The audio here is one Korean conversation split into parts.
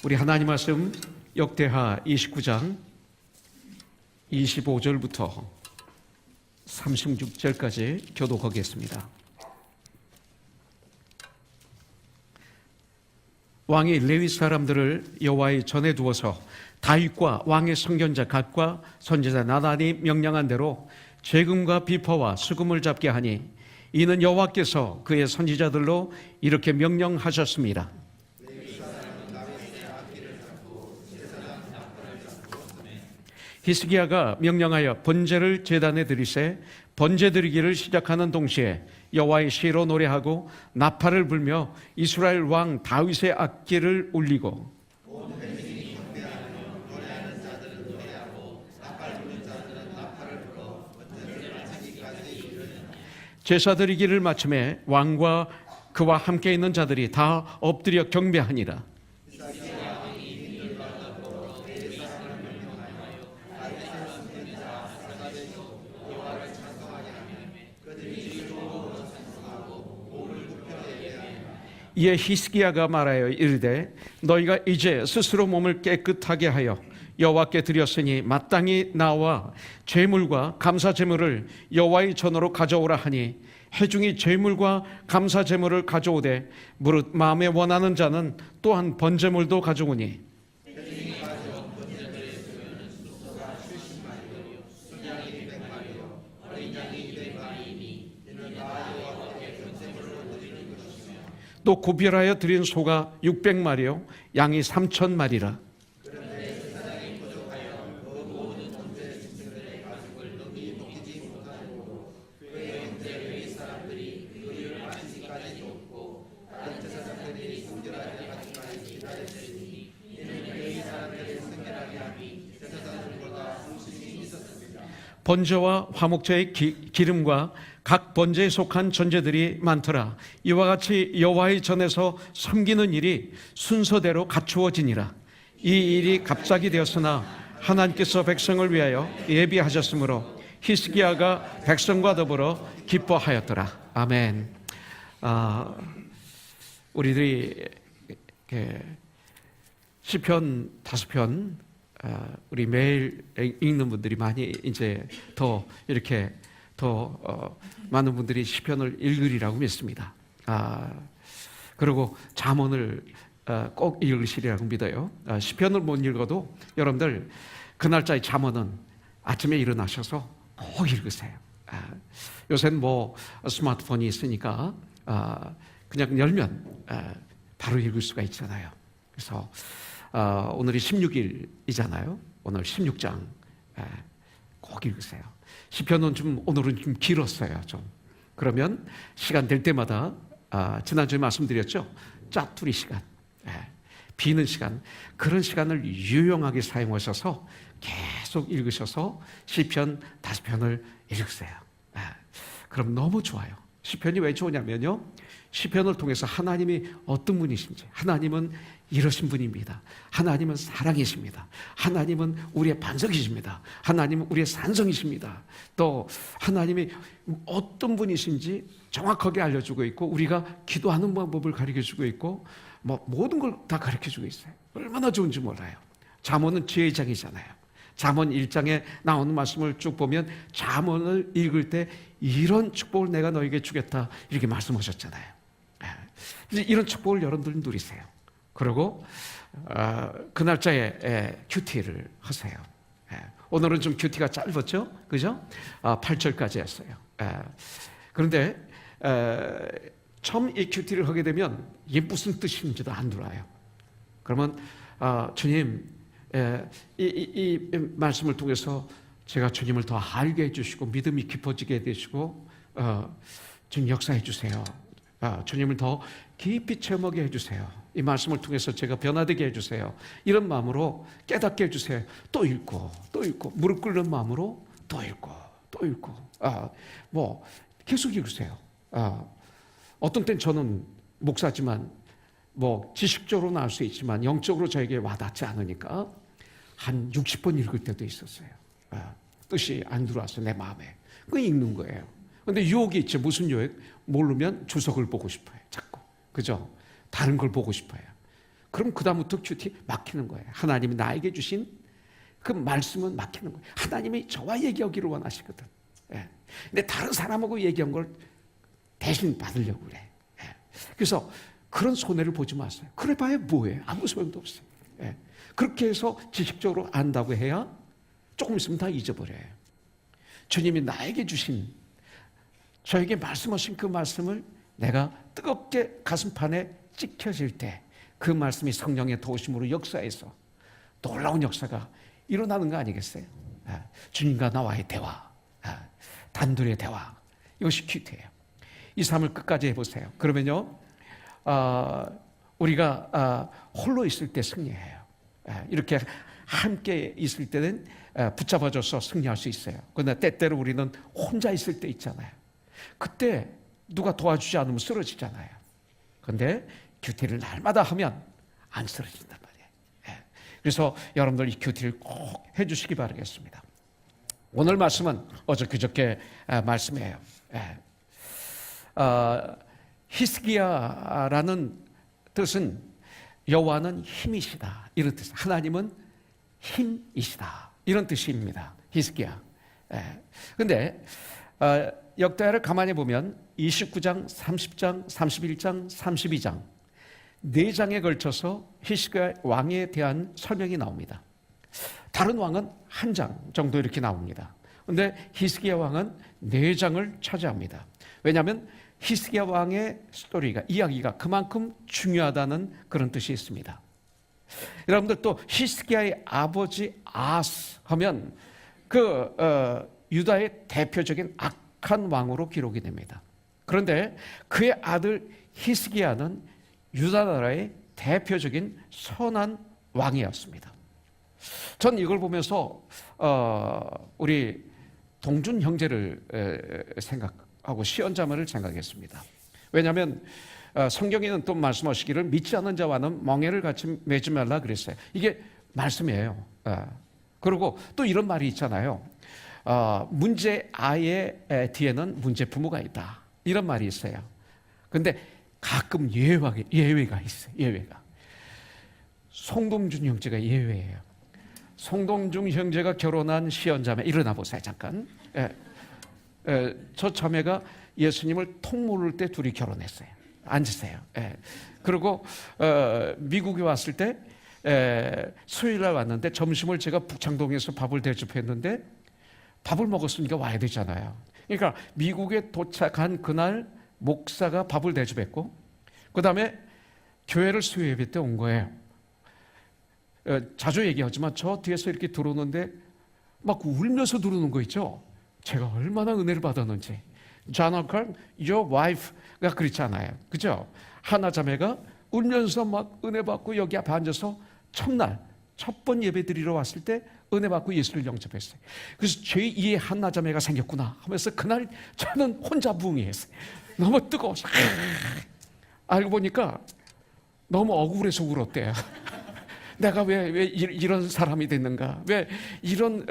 우리 하나님 말씀 역대하 29장 25절부터 36절까지 교독하겠습니다. 왕이 레위 사람들을 여호와의 전에 두어서 다윗과 왕의 선견자 갓과 선지자 나단이 명령한 대로 재금과 비퍼와 수금을 잡게 하니 이는 여호와께서 그의 선지자들로 이렇게 명령하셨습니다. 히스기야가 명령하여 번제를 제단에 드리세 번제 드리기를 시작하는 동시에 여호와의 시로 노래하고 나팔을 불며 이스라엘 왕 다윗의 악기를 울리고 제사 드리기를 마침에 왕과 그와 함께 있는 자들이 다 엎드려 경배하니라. 이에 히스기야가 말하여 이르되 너희가 이제 스스로 몸을 깨끗하게 하여 여호와께 드렸으니 마땅히 나와 제물과 감사 제물을 여호와의 전으로 가져오라 하니 회중이 제물과 감사 제물을 가져오되 무릇 마음에 원하는 자는 또한 번제물도 가져오니 또 구별하여 드린 소가 600마리요 양이 3,000마리라. 번제와 화목제의 기름과 각 번제에 속한 전제들이 많더라. 이와 같이 여호와의 전에서 섬기는 일이 순서대로 갖추어지니라. 이 일이 갑자기 되었으나 하나님께서 백성을 위하여 예비하셨으므로 히스기야가 백성과 더불어 기뻐하였더라. 아멘. 우리들이 시편 5편 우리 매일 읽는 분들이 많이 이제 더 이렇게 더 많은 분들이 시편을 읽으리라고 믿습니다. 그리고 잠언을 꼭 읽으시리라고 믿어요. 시편을 못 읽어도 여러분들 그 날짜의 잠언은 아침에 일어나셔서 꼭 읽으세요. 요새는 뭐 스마트폰이 있으니까 그냥 열면 바로 읽을 수가 있잖아요. 그래서 오늘이 16일이잖아요. 오늘 16장 꼭 읽으세요. 시편은 오늘은 좀 길었어요. 그러면 시간 될 때마다 지난주에 말씀드렸죠. 짜투리 시간, 비는 시간, 그런 시간을 유용하게 사용하셔서 계속 읽으셔서 시편 5편을 읽으세요. 그럼 너무 좋아요. 시편이 왜 좋으냐면요, 시편을 통해서 하나님이 어떤 분이신지, 하나님은 이러신 분입니다. 하나님은 사랑이십니다. 하나님은 우리의 반석이십니다. 하나님은 우리의 산성이십니다. 또 하나님이 어떤 분이신지 정확하게 알려주고 있고, 우리가 기도하는 방법을 가르쳐주고 있고, 모든 걸 다 가르쳐주고 있어요. 얼마나 좋은지 몰라요. 잠언은 지혜의 장이잖아요. 잠언 1장에 나오는 말씀을 쭉 보면 잠언을 읽을 때 이런 축복을 내가 너에게 주겠다 이렇게 말씀하셨잖아요. 이런 축복을 여러분들 누리세요. 그리고 그 날짜에 큐티를 하세요. 오늘은 좀 큐티가 짧았죠? 그죠? 8절까지 했어요. 그런데 처음 이 큐티를 하게 되면 이게 무슨 뜻인지도 안 들어요. 그러면 주님, 이 말씀을 통해서 제가 주님을 더 알게 해주시고 믿음이 깊어지게 해주시고 주님 역사해 주세요. 주님을 더 깊이 체험하게 해주세요. 이 말씀을 통해서 제가 변화되게 해주세요. 이런 마음으로 깨닫게 해주세요. 또 읽고 또 읽고 무릎 꿇는 마음으로 또 읽고 또 읽고 계속 읽으세요. 어떤 땐 저는 목사지만 지식적으로 나올 수 있지만 영적으로 저에게 와닿지 않으니까 한 60번 읽을 때도 있었어요. 뜻이 안 들어왔어요, 내 마음에. 그거 읽는 거예요. 근데 유혹이 있죠. 무슨 유혹? 모르면 주석을 보고 싶어요, 자꾸. 그죠? 다른 걸 보고 싶어요. 그럼 그다음부터 큐티 막히는 거예요. 하나님이 나에게 주신 그 말씀은 막히는 거예요. 하나님이 저와 얘기하기를 원하시거든. 예. 근데 다른 사람하고 얘기한 걸 대신 받으려고 그래. 예. 그래서 그런 손해를 보지 마세요. 그래 봐야 뭐예요? 아무 소용도 없어요. 예. 그렇게 해서 지식적으로 안다고 해야 조금 있으면 다 잊어버려요. 주님이 나에게 주신, 저에게 말씀하신 그 말씀을 내가 뜨겁게 가슴판에 찍혀질 때 그 말씀이 성령의 도우심으로 역사해서 놀라운 역사가 일어나는 거 아니겠어요? 주님과 나와의 대화, 단둘의 대화, 이것이 큐트예요. 이 삶을 끝까지 해보세요. 그러면요, 우리가 홀로 있을 때 승리해요. 이렇게 함께 있을 때는 붙잡아줘서 승리할 수 있어요. 그러나 때때로 우리는 혼자 있을 때 있잖아요. 그때 누가 도와주지 않으면 쓰러지잖아요. 그런데 큐티를 날마다 하면 안 쓰러진단 말이에요. 그래서 여러분들 이 큐티를 꼭 해주시기 바라겠습니다. 오늘 말씀은 어저 그저께 말씀이에요. 히스기야라는 뜻은 여호와는 힘이시다, 이런 뜻. 하나님은 힘이시다, 이런 뜻입니다. 히스기야. 그런데 역대하를 가만히 보면 29장, 30장, 31장, 32장 4장에 걸쳐서 히스기야 왕에 대한 설명이 나옵니다. 다른 왕은 1장 정도 이렇게 나옵니다. 그런데 히스기야 왕은 4장을 차지합니다. 왜냐하면 히스기야 왕의 스토리가, 이야기가 그만큼 중요하다는 그런 뜻이 있습니다. 여러분들 또 히스기야의 아버지 아스 하면 유다의 대표적인 악한 왕으로 기록이 됩니다. 그런데 그의 아들 히스기야는 유다 나라의 대표적인 선한 왕이었습니다. 전 이걸 보면서 우리 동준 형제를 생각하고 시언자매를 생각했습니다. 왜냐하면 성경에는 또 말씀하시기를 믿지 않는 자와는 멍에를 같이 매지 말라 그랬어요. 이게 말씀이에요. 그리고 또 이런 말이 있잖아요. 문제 아이의 뒤에는 문제 부모가 있다, 이런 말이 있어요. 그런데 가끔 예외가 있어요. 예외가. 송동준 형제가 예외예요. 송동준 형제가 결혼한 시언자매, 일어나 보세요 잠깐. 저 자매가 예수님을 통 모를 때 둘이 결혼했어요. 앉으세요. 그리고 미국에 왔을 때 수요일날 왔는데 점심을 제가 북창동에서 밥을 대접했는데 밥을 먹었으니까 와야 되잖아요. 그러니까 미국에 도착한 그날 목사가 밥을 대접했고 그 다음에 교회를 수요예배 때 온 거예요. 자주 얘기하지만 저 뒤에서 이렇게 들어오는데 막 울면서 들어오는 거 있죠. 제가 얼마나 은혜를 받았는지. 자나칸, your wife가 그렇잖아요. 그죠? 하나 자매가 울면서 막 은혜 받고 여기 앞에 앉아서 첫날 첫 번 예배 드리러 왔을 때 은혜 받고 예수를 영접했어요. 그래서 제2의 한나 자매가 생겼구나 하면서 그날 저는 혼자 부응했어요. 너무 뜨거워서 알고 보니까 너무 억울해서 울었대요. 내가 왜 이런 사람이 됐는가? 왜 이런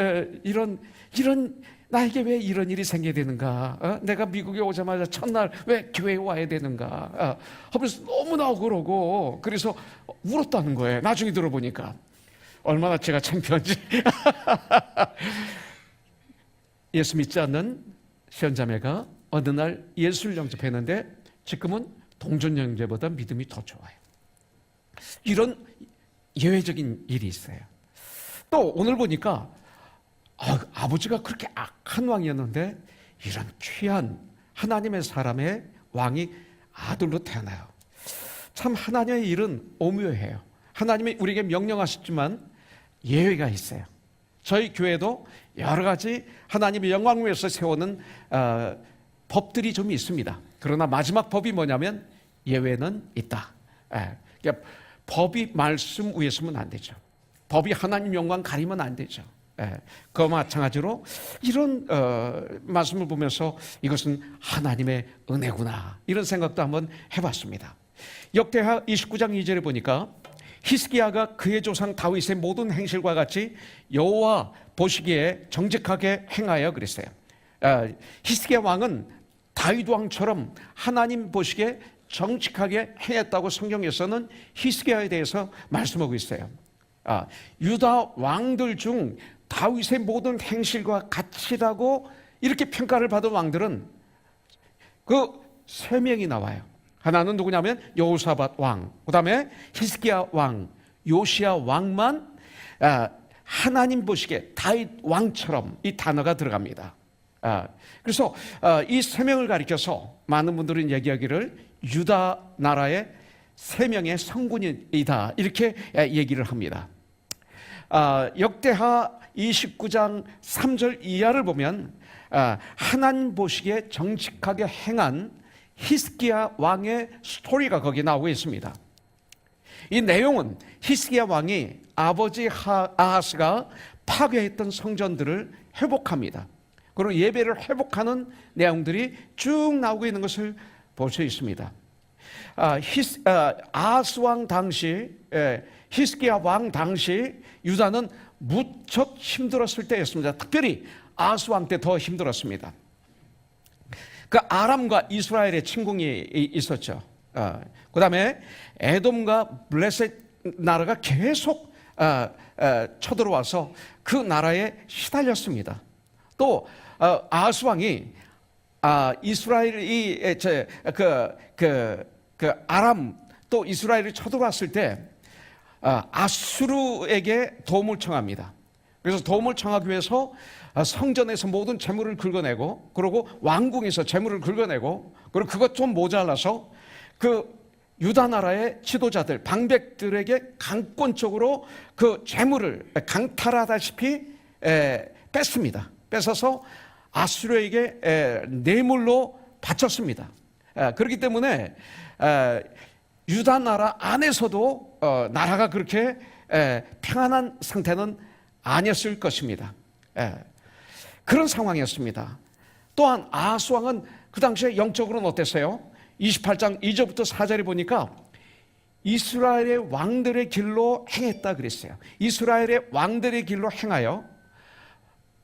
나에게 왜 이런 일이 생겨야 되는가? 내가 미국에 오자마자 첫날 왜 교회에 와야 되는가? 하면서 너무나 억울하고 그래서 울었다는 거예요. 나중에 들어보니까 얼마나 제가 창피한지. 예수 믿지 않는 시언자매가 어느 날 예수를 영접했는데 지금은 동전 형제보다 믿음이 더 좋아요. 이런 예외적인 일이 있어요. 또 오늘 보니까 아버지가 그렇게 악한 왕이었는데 이런 귀한 하나님의 사람의 왕이 아들로 태어나요. 참 하나님의 일은 오묘해요. 하나님이 우리에게 명령하셨지만 예외가 있어요. 저희 교회도 여러 가지 하나님의 영광을 위해서 세우는 법들이 좀 있습니다. 그러나 마지막 법이 뭐냐면 예외는 있다. 그러니까 법이 말씀 위에 서면 안 되죠. 법이 하나님 영광 가리면 안 되죠. 그와 마찬가지로 이런 말씀을 보면서 이것은 하나님의 은혜구나, 이런 생각도 한번 해봤습니다. 역대하 29장 2절에 보니까 히스기야가 그의 조상 다윗의 모든 행실과 같이 여호와 보시기에 정직하게 행하여 그랬어요. 히스기야 왕은 다윗 왕처럼 하나님 보시기에 정직하게 행했다고 성경에서는 히스기야에 대해서 말씀하고 있어요. 유다 왕들 중 다윗의 모든 행실과 같이라고 이렇게 평가를 받은 왕들은 그 세 명이 나와요. 하나는 누구냐면 여호사밧 왕, 그 다음에 히스기야 왕, 요시야 왕만 하나님 보시기에 다윗 왕처럼 이 단어가 들어갑니다. 그래서 이 세 명을 가리켜서 많은 분들은 얘기하기를 유다 나라의 세 명의 성군이다 이렇게 얘기를 합니다. 역대하 29장 3절 이하를 보면 하나님 보시기에 정직하게 행한 히스기야 왕의 스토리가 거기 나오고 있습니다. 이 내용은 히스기야 왕이 아버지 아하스가 파괴했던 성전들을 회복합니다. 그리고 예배를 회복하는 내용들이 쭉 나오고 있는 것을 볼 수 있습니다. 아하스 왕 당시, 히스기야 왕 당시 유다는 무척 힘들었을 때였습니다. 특별히 아하스 왕 때 더 힘들었습니다. 그 아람과 이스라엘의 침공이 있었죠. 그 다음에 에돔과 블레셋 나라가 계속 쳐들어와서 그 나라에 시달렸습니다. 또 아하스 왕이 이스라엘이 아람 또 이스라엘이 쳐들어왔을 때 아수르에게 도움을 청합니다. 그래서 도움을 청하기 위해서 성전에서 모든 재물을 긁어내고, 그리고 왕궁에서 재물을 긁어내고, 그리고 그것 좀 모자라서 그 유다 나라의 지도자들, 방백들에게 강권적으로 그 재물을 강탈하다시피 뺐습니다. 뺏어서 아수르에게 뇌물로 바쳤습니다. 그렇기 때문에 유다 나라 안에서도 나라가 그렇게 평안한 상태는 아니었을 것입니다. 그런 상황이었습니다. 또한 아하스 왕은 그 당시에 영적으로는 어땠어요? 28장 2절부터 4절에 보니까 이스라엘의 왕들의 길로 행했다 그랬어요. 이스라엘의 왕들의 길로 행하여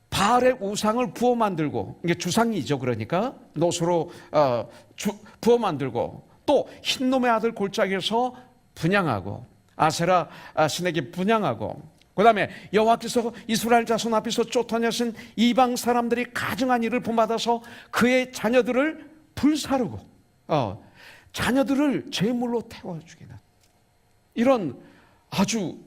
바알의 우상을 부어 만들고, 이게 주상이죠. 그러니까 노수로 부어 만들고, 또 흰놈의 아들 골짜기에서 분향하고, 아세라 신에게 분향하고, 그 다음에 여호와께서 이스라엘 자손 앞에서 쫓아내신 이방 사람들이 가증한 일을 본받아서 그의 자녀들을 불사르고 자녀들을 제물로 태워 죽이는 이런 아주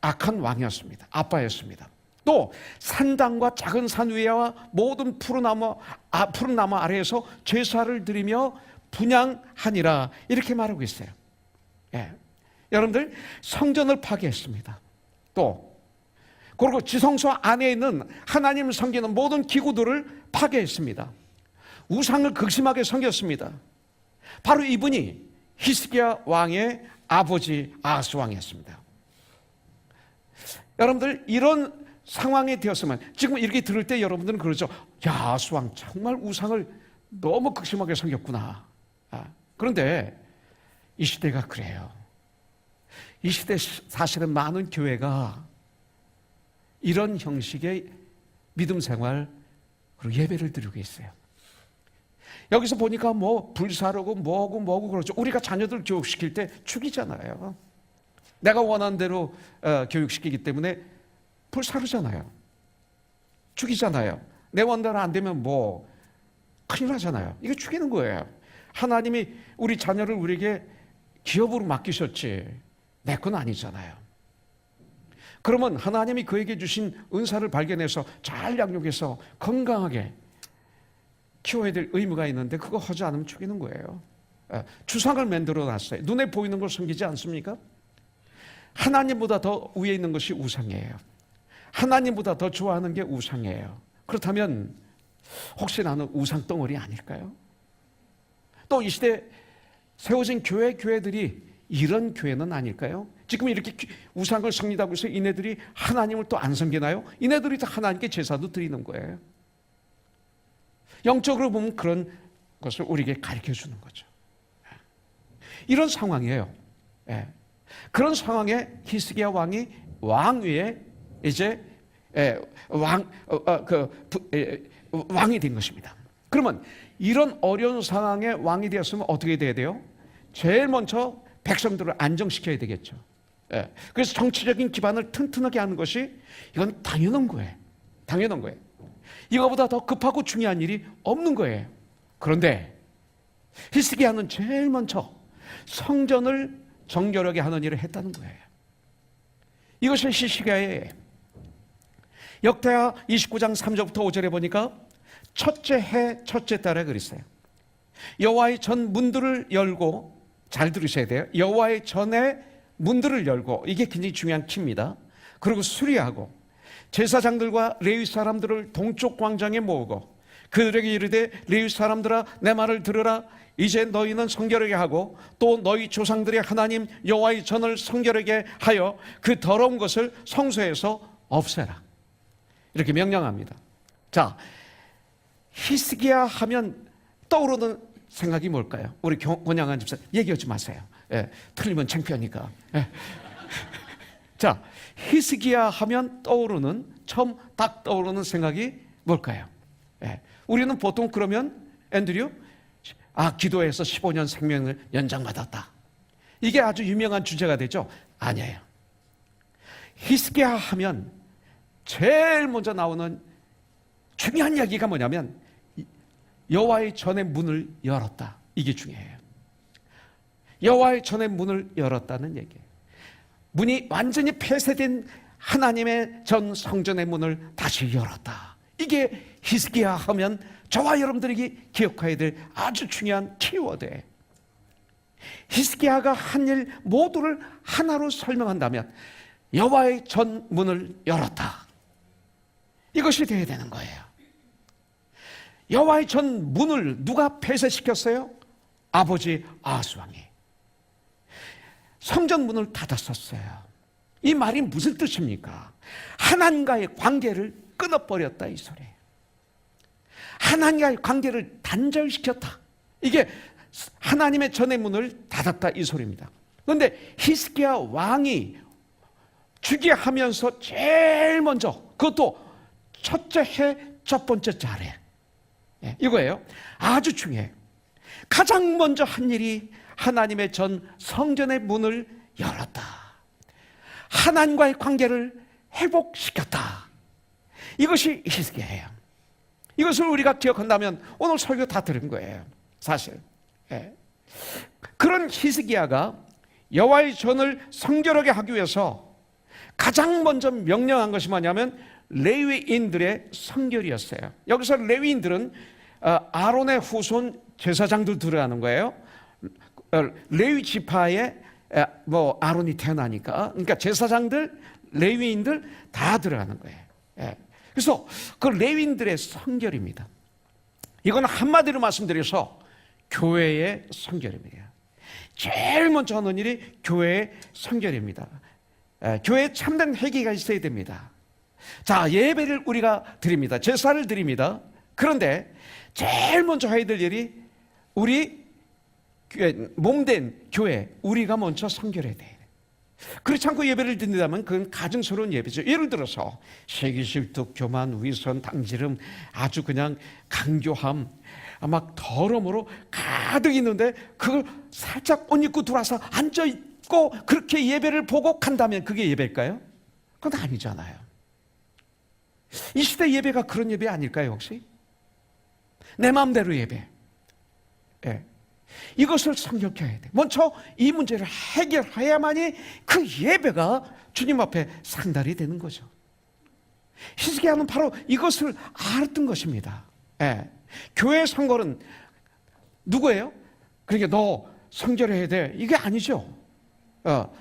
악한 왕이었습니다. 아빠였습니다. 또 산당과 작은 산 위와 모든 푸른 나무 아래에서 제사를 드리며 분향하니라 이렇게 말하고 있어요. 여러분들, 성전을 파괴했습니다. 또 그리고 지성소 안에 있는 하나님을 섬기는 모든 기구들을 파괴했습니다. 우상을 극심하게 섬겼습니다. 바로 이분이 히스기야 왕의 아버지 아하스 왕이었습니다. 여러분들, 이런 상황이 되었으면, 지금 이렇게 들을 때 여러분들은 그러죠. 야, 아하스 왕 정말 우상을 너무 극심하게 섬겼구나. 그런데 이 시대가 그래요. 이 시대 사실은 많은 교회가 이런 형식의 믿음 생활 그리고 예배를 드리고 있어요. 여기서 보니까 뭐 불사르고 뭐고 그러죠. 우리가 자녀들 교육시킬 때 죽이잖아요. 내가 원하는 대로 교육시키기 때문에 불사르잖아요. 죽이잖아요. 내 원대로 안 되면 뭐 큰일 나잖아요. 이게 죽이는 거예요. 하나님이 우리 자녀를 우리에게 기업으로 맡기셨지 내 건 아니잖아요. 그러면 하나님이 그에게 주신 은사를 발견해서 잘 양육해서 건강하게 키워야 될 의무가 있는데 그거 하지 않으면 죽이는 거예요. 주상을 만들어 놨어요. 눈에 보이는 걸 섬기지 않습니까? 하나님보다 더 위에 있는 것이 우상이에요. 하나님보다 더 좋아하는 게 우상이에요. 그렇다면 혹시 나는 우상 덩어리 아닐까요? 또 이 시대 세워진 교회들이 이런 교회는 아닐까요? 지금 이렇게 우상을 섬기다고 해서 이네들이 하나님을 또 안 섬기나요? 이네들이 또 하나님께 제사도 드리는 거예요. 영적으로 보면 그런 것을 우리에게 가르쳐 주는 거죠. 이런 상황이에요. 그런 상황에 히스기야 왕이 왕 위에 이제 왕이 된 것입니다. 그러면 이런 어려운 상황에 왕이 되었으면 어떻게 돼야 돼요? 제일 먼저 백성들을 안정시켜야 되겠죠. 예. 그래서 정치적인 기반을 튼튼하게 하는 것이 이건 당연한 거예요. 당연한 거예요. 이거보다 더 급하고 중요한 일이 없는 거예요. 그런데 히스기야는 제일 먼저 성전을 정결하게 하는 일을 했다는 거예요. 이것이 히스기야의 역대하 29장 3절부터 5절에 보니까 첫째 해 첫째 달에 그랬어요. 여호와의 전 문들을 열고, 잘 들으셔야 돼요. 여호와의 전에 문들을 열고, 이게 굉장히 중요한 키입니다. 그리고 수리하고 제사장들과 레위 사람들을 동쪽 광장에 모으고 그들에게 이르되 레위 사람들아 내 말을 들으라. 이제 너희는 성결하게 하고 또 너희 조상들의 하나님 여호와의 전을 성결하게 하여 그 더러운 것을 성소에서 없애라. 이렇게 명령합니다. 자, 히스기야 하면 떠오르는 생각이 뭘까요? 우리 권양한 집사 얘기하지 마세요. 예, 틀리면 창피하니까. 예. 자, 히스기야 하면 처음 딱 떠오르는 생각이 뭘까요? 예, 우리는 보통 그러면 앤드류, 기도해서 15년 생명을 연장받았다. 이게 아주 유명한 주제가 되죠? 아니에요. 히스기야 하면 제일 먼저 나오는 중요한 이야기가 뭐냐면 여호와의 전의 문을 열었다. 이게 중요해요. 여호와의 전의 문을 열었다는 얘기예요. 문이 완전히 폐쇄된 하나님의 전 성전의 문을 다시 열었다. 이게 히스기야 하면 저와 여러분들에게 기억해야 될 아주 중요한 키워드예요. 히스기야가 한 일 모두를 하나로 설명한다면 여호와의 전 문을 열었다. 이것이 되어야 되는 거예요. 여호와의 전 문을 누가 폐쇄시켰어요? 아버지 아하스 왕이. 성전 문을 닫았었어요. 이 말이 무슨 뜻입니까? 하나님과의 관계를 끊어버렸다, 이 소리예요. 하나님과의 관계를 단절시켰다. 이게 하나님의 전의 문을 닫았다, 이 소리입니다. 그런데 히스기야 왕이 주게 하면서 제일 먼저, 그것도 첫째 해 첫 번째 달에, 이거예요. 아주 중요해요. 가장 먼저 한 일이 하나님의 전 성전의 문을 열었다. 하나님과의 관계를 회복시켰다. 이것이 히스기야예요. 이것을 우리가 기억한다면 오늘 설교 다 들은 거예요, 사실. 그런 히스기야가 여호와의 전을 성결하게 하기 위해서 가장 먼저 명령한 것이 뭐냐면 레위인들의 성결이었어요. 여기서 레위인들은 아론의 후손 제사장들 들어가는 거예요. 레위 지파에 아론이 태어나니까, 그러니까 제사장들, 레위인들 다 들어가는 거예요. 그래서 그 레위인들의 성결입니다. 이건 한마디로 말씀드려서 교회의 성결입니다. 제일 먼저 하는 일이 교회의 성결입니다. 교회에 참된 회개가 있어야 됩니다. 자, 예배를 우리가 드립니다. 제사를 드립니다. 그런데 제일 먼저 해야 될 일이 우리 몸된 교회, 우리가 먼저 성결해야 돼요. 그렇지 않고 예배를 드린다면 그건 가증스러운 예배죠. 예를 들어서 세기실득, 교만, 위선, 당지름, 아주 그냥 강교함, 막 더러움으로 가득 있는데 그걸 살짝 옷 입고 들어와서 앉아있고 그렇게 예배를 보고 간다면 그게 예배일까요? 그건 아니잖아요. 이 시대 예배가 그런 예배 아닐까요, 혹시? 내 마음대로 예배. 이것을 성결케 해야 돼. 먼저 이 문제를 해결해야만이 그 예배가 주님 앞에 상달이 되는 거죠. 히스기야는 바로 이것을 알았던 것입니다. 교회 성결은 누구예요? 그러니까 너 성결해야 돼, 이게 아니죠.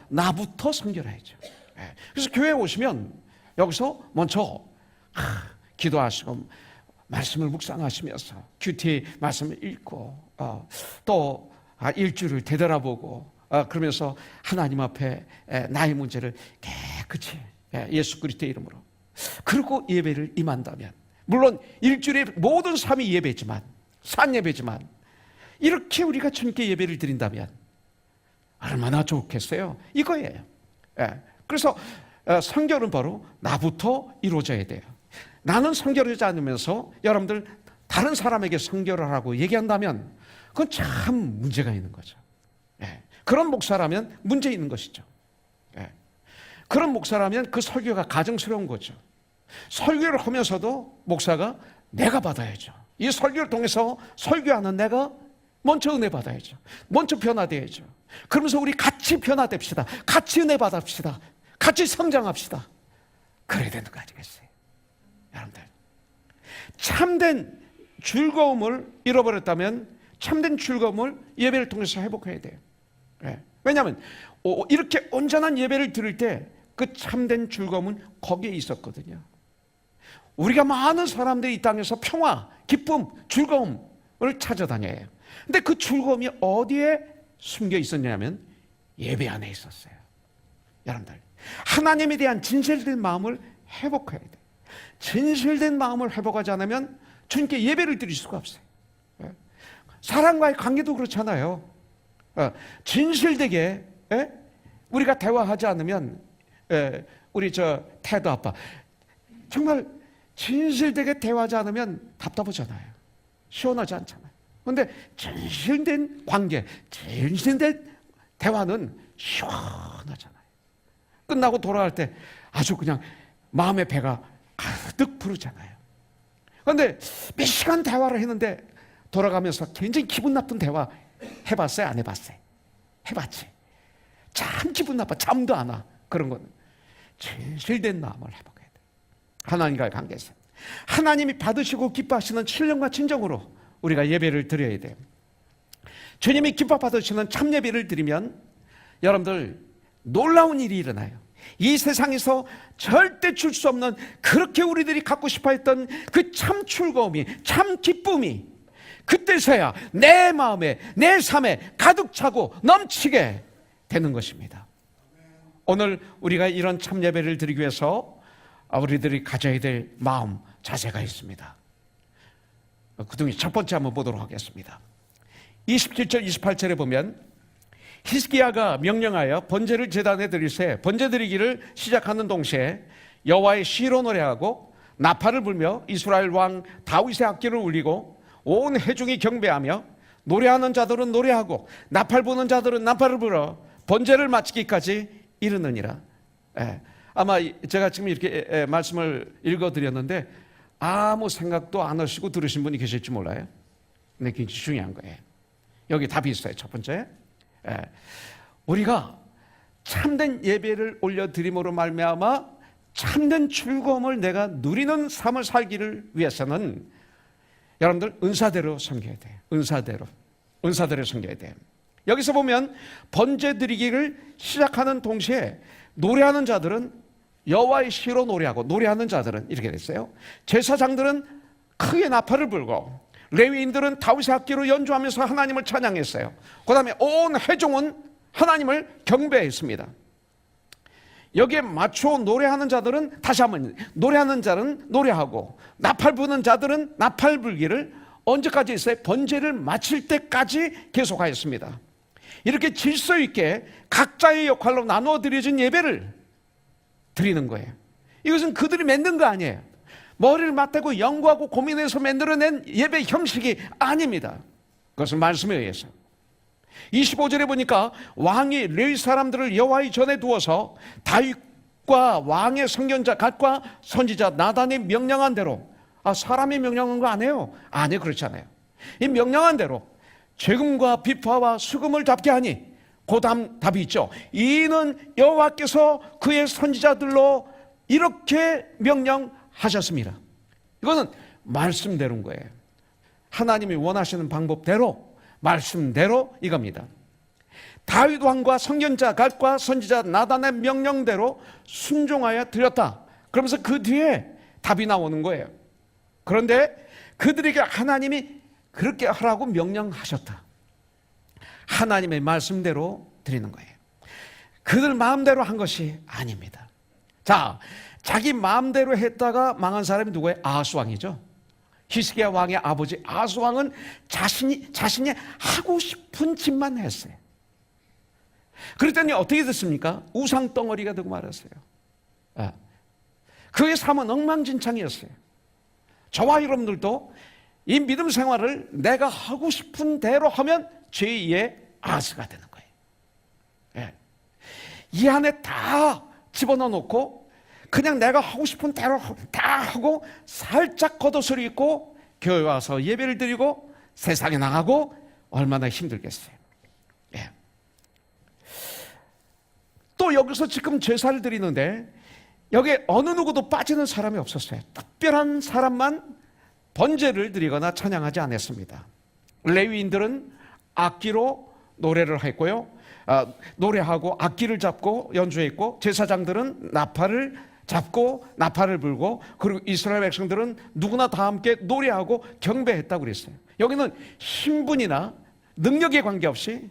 나부터 성결해야죠. 그래서 교회에 오시면 여기서 먼저 기도하시고 말씀을 묵상하시면서 큐티 말씀을 읽고 또 일주를 되돌아보고 그러면서 하나님 앞에 나의 문제를 깨끗이 예수 그리스도의 이름으로, 그리고 예배를 임한다면, 물론 일주일의 모든 삶이 예배지만, 산예배지만, 이렇게 우리가 주님께 예배를 드린다면 얼마나 좋겠어요. 이거예요. 그래서 성결은 바로 나부터 이루어져야 돼요. 나는 성결하지 않으면서 여러분들 다른 사람에게 선교를 하라고 얘기한다면 그건 참 문제가 있는 거죠. 예. 그런 목사라면 문제 있는 것이죠. 예. 그런 목사라면 그 설교가 가증스러운 거죠. 설교를 하면서도 목사가 내가 받아야죠. 이 설교를 통해서 설교하는 내가 먼저 은혜 받아야죠. 먼저 변화되어야죠. 그러면서 우리 같이 변화됩시다. 같이 은혜 받읍시다. 같이 성장합시다. 그래야 되는 거 아니겠어요? 여러분들, 참된 즐거움을 잃어버렸다면 참된 즐거움을 예배를 통해서 회복해야 돼요. 네. 왜냐하면 이렇게 온전한 예배를 드릴 때 그 참된 즐거움은 거기에 있었거든요. 우리가 많은 사람들이 이 땅에서 평화, 기쁨, 즐거움을 찾아다녀요. 근데 그 즐거움이 어디에 숨겨 있었냐면 예배 안에 있었어요. 여러분들, 하나님에 대한 진실된 마음을 회복해야 돼요. 진실된 마음을 회복하지 않으면 주님께 예배를 드릴 수가 없어요. 사람과의 관계도 그렇잖아요. 진실되게 우리가 대화하지 않으면 우리 태도 아빠 정말 진실되게 대화하지 않으면 답답하잖아요. 시원하지 않잖아요. 그런데 진실된 관계, 진실된 대화는 시원하잖아요. 끝나고 돌아갈 때 아주 그냥 마음의 배가 가득 부르잖아요. 그런데 몇 시간 대화를 했는데 돌아가면서 굉장히 기분 나쁜 대화 해봤어요? 안 해봤어요? 해봤지. 참 기분 나빠. 잠도 안 와. 그런 거는 진실된 마음을 회복해야 돼요. 하나님과의 관계에서 하나님이 받으시고 기뻐하시는 신령과 진정으로 우리가 예배를 드려야 돼요. 주님이 기뻐 받으시는 참 예배를 드리면 여러분들 놀라운 일이 일어나요. 이 세상에서 절대 줄 수 없는 그렇게 우리들이 갖고 싶어 했던 그 참 즐거움이, 참 기쁨이 그때서야 내 마음에, 내 삶에 가득 차고 넘치게 되는 것입니다. 오늘 우리가 이런 참 예배를 드리기 위해서 우리들이 가져야 될 마음, 자세가 있습니다. 그중에 첫 번째 한번 보도록 하겠습니다. 27절, 28절에 보면 히스기야가 명령하여 번제를 제단에 드릴새 번제 드리기를 시작하는 동시에 여호와의 시로 노래하고 나팔을 불며 이스라엘 왕 다윗의 악기를 울리고 온 회중이 경배하며 노래하는 자들은 노래하고 나팔 부는 자들은 나팔을 불어 번제를 마치기까지 이르느니라. 아마 제가 지금 이렇게 말씀을 읽어드렸는데 아무 생각도 안 하시고 들으신 분이 계실지 몰라요. 근데 굉장히 중요한 거예요. 여기 답이 있어요. 첫 번째, 우리가 참된 예배를 올려드림으로 말미암아 참된 즐거움을 내가 누리는 삶을 살기를 위해서는 여러분들 은사대로 섬겨야 돼요. 은사대로 섬겨야 돼요. 여기서 보면 번제 드리기를 시작하는 동시에 노래하는 자들은 여호와의 시로 노래하고 노래하는 자들은 이렇게 됐어요. 제사장들은 크게 나팔을 불고 레위인들은 다윗의 악기로 연주하면서 하나님을 찬양했어요. 그 다음에 온 회중은 하나님을 경배했습니다. 여기에 맞춰 노래하는 자들은 다시 한번 노래하는 자는 노래하고 나팔 부는 자들은 나팔 불기를 언제까지 했어요? 번제를 마칠 때까지 계속하였습니다. 이렇게 질서 있게 각자의 역할로 나누어 드려진 예배를 드리는 거예요. 이것은 그들이 만든 거 아니에요. 머리를 맞대고 연구하고 고민해서 만들어낸 예배 형식이 아닙니다. 그것은 말씀에 의해서. 25절에 보니까 왕이 레위 사람들을 여호와의 전에 두어서 다윗과 왕의 선견자 갓과 선지자 나단이 명령한 대로, 사람이 명령한 거 아니에요. 아니, 그렇지 않아요. 이 명령한 대로 재금과 비파와 수금을 잡게 하니, 그 다음 답이 있죠. 이는 여호와께서 그의 선지자들로 이렇게 명령하셨습니다. 이거는 말씀대로인 거예요. 하나님이 원하시는 방법대로, 말씀대로 이겁니다. 다윗 왕과 선견자 갓과 선지자 나단의 명령대로 순종하여 드렸다. 그러면서 그 뒤에 답이 나오는 거예요. 그런데 그들에게 하나님이 그렇게 하라고 명령하셨다. 하나님의 말씀대로 드리는 거예요. 그들 마음대로 한 것이 아닙니다. 자, 자기 마음대로 했다가 망한 사람이 누구예요? 아하스 왕이죠. 히스기야 왕의 아버지 아하스 왕은 자신이 하고 싶은 짓만 했어요. 그랬더니 어떻게 됐습니까? 우상 덩어리가 되고 말았어요. 그의 삶은 엉망진창이었어요. 저와 여러분들도 이 믿음 생활을 내가 하고 싶은 대로 하면 제2의 아스가 되는 거예요. 예. 이 안에 다 집어넣어 놓고 그냥 내가 하고 싶은 대로 다 하고 살짝 겉옷을 입고 교회 와서 예배를 드리고 세상에 나가고 얼마나 힘들겠어요. 예. 또 여기서 지금 제사를 드리는데 여기에 어느 누구도 빠지는 사람이 없었어요. 특별한 사람만 번제를 드리거나 찬양하지 않았습니다. 레위인들은 악기로 노래를 했고요. 노래하고 악기를 잡고 연주했고, 제사장들은 나팔을 잡고 나팔을 불고, 그리고 이스라엘 백성들은 누구나 다 함께 노래하고 경배했다고 그랬어요. 여기는 신분이나 능력에 관계없이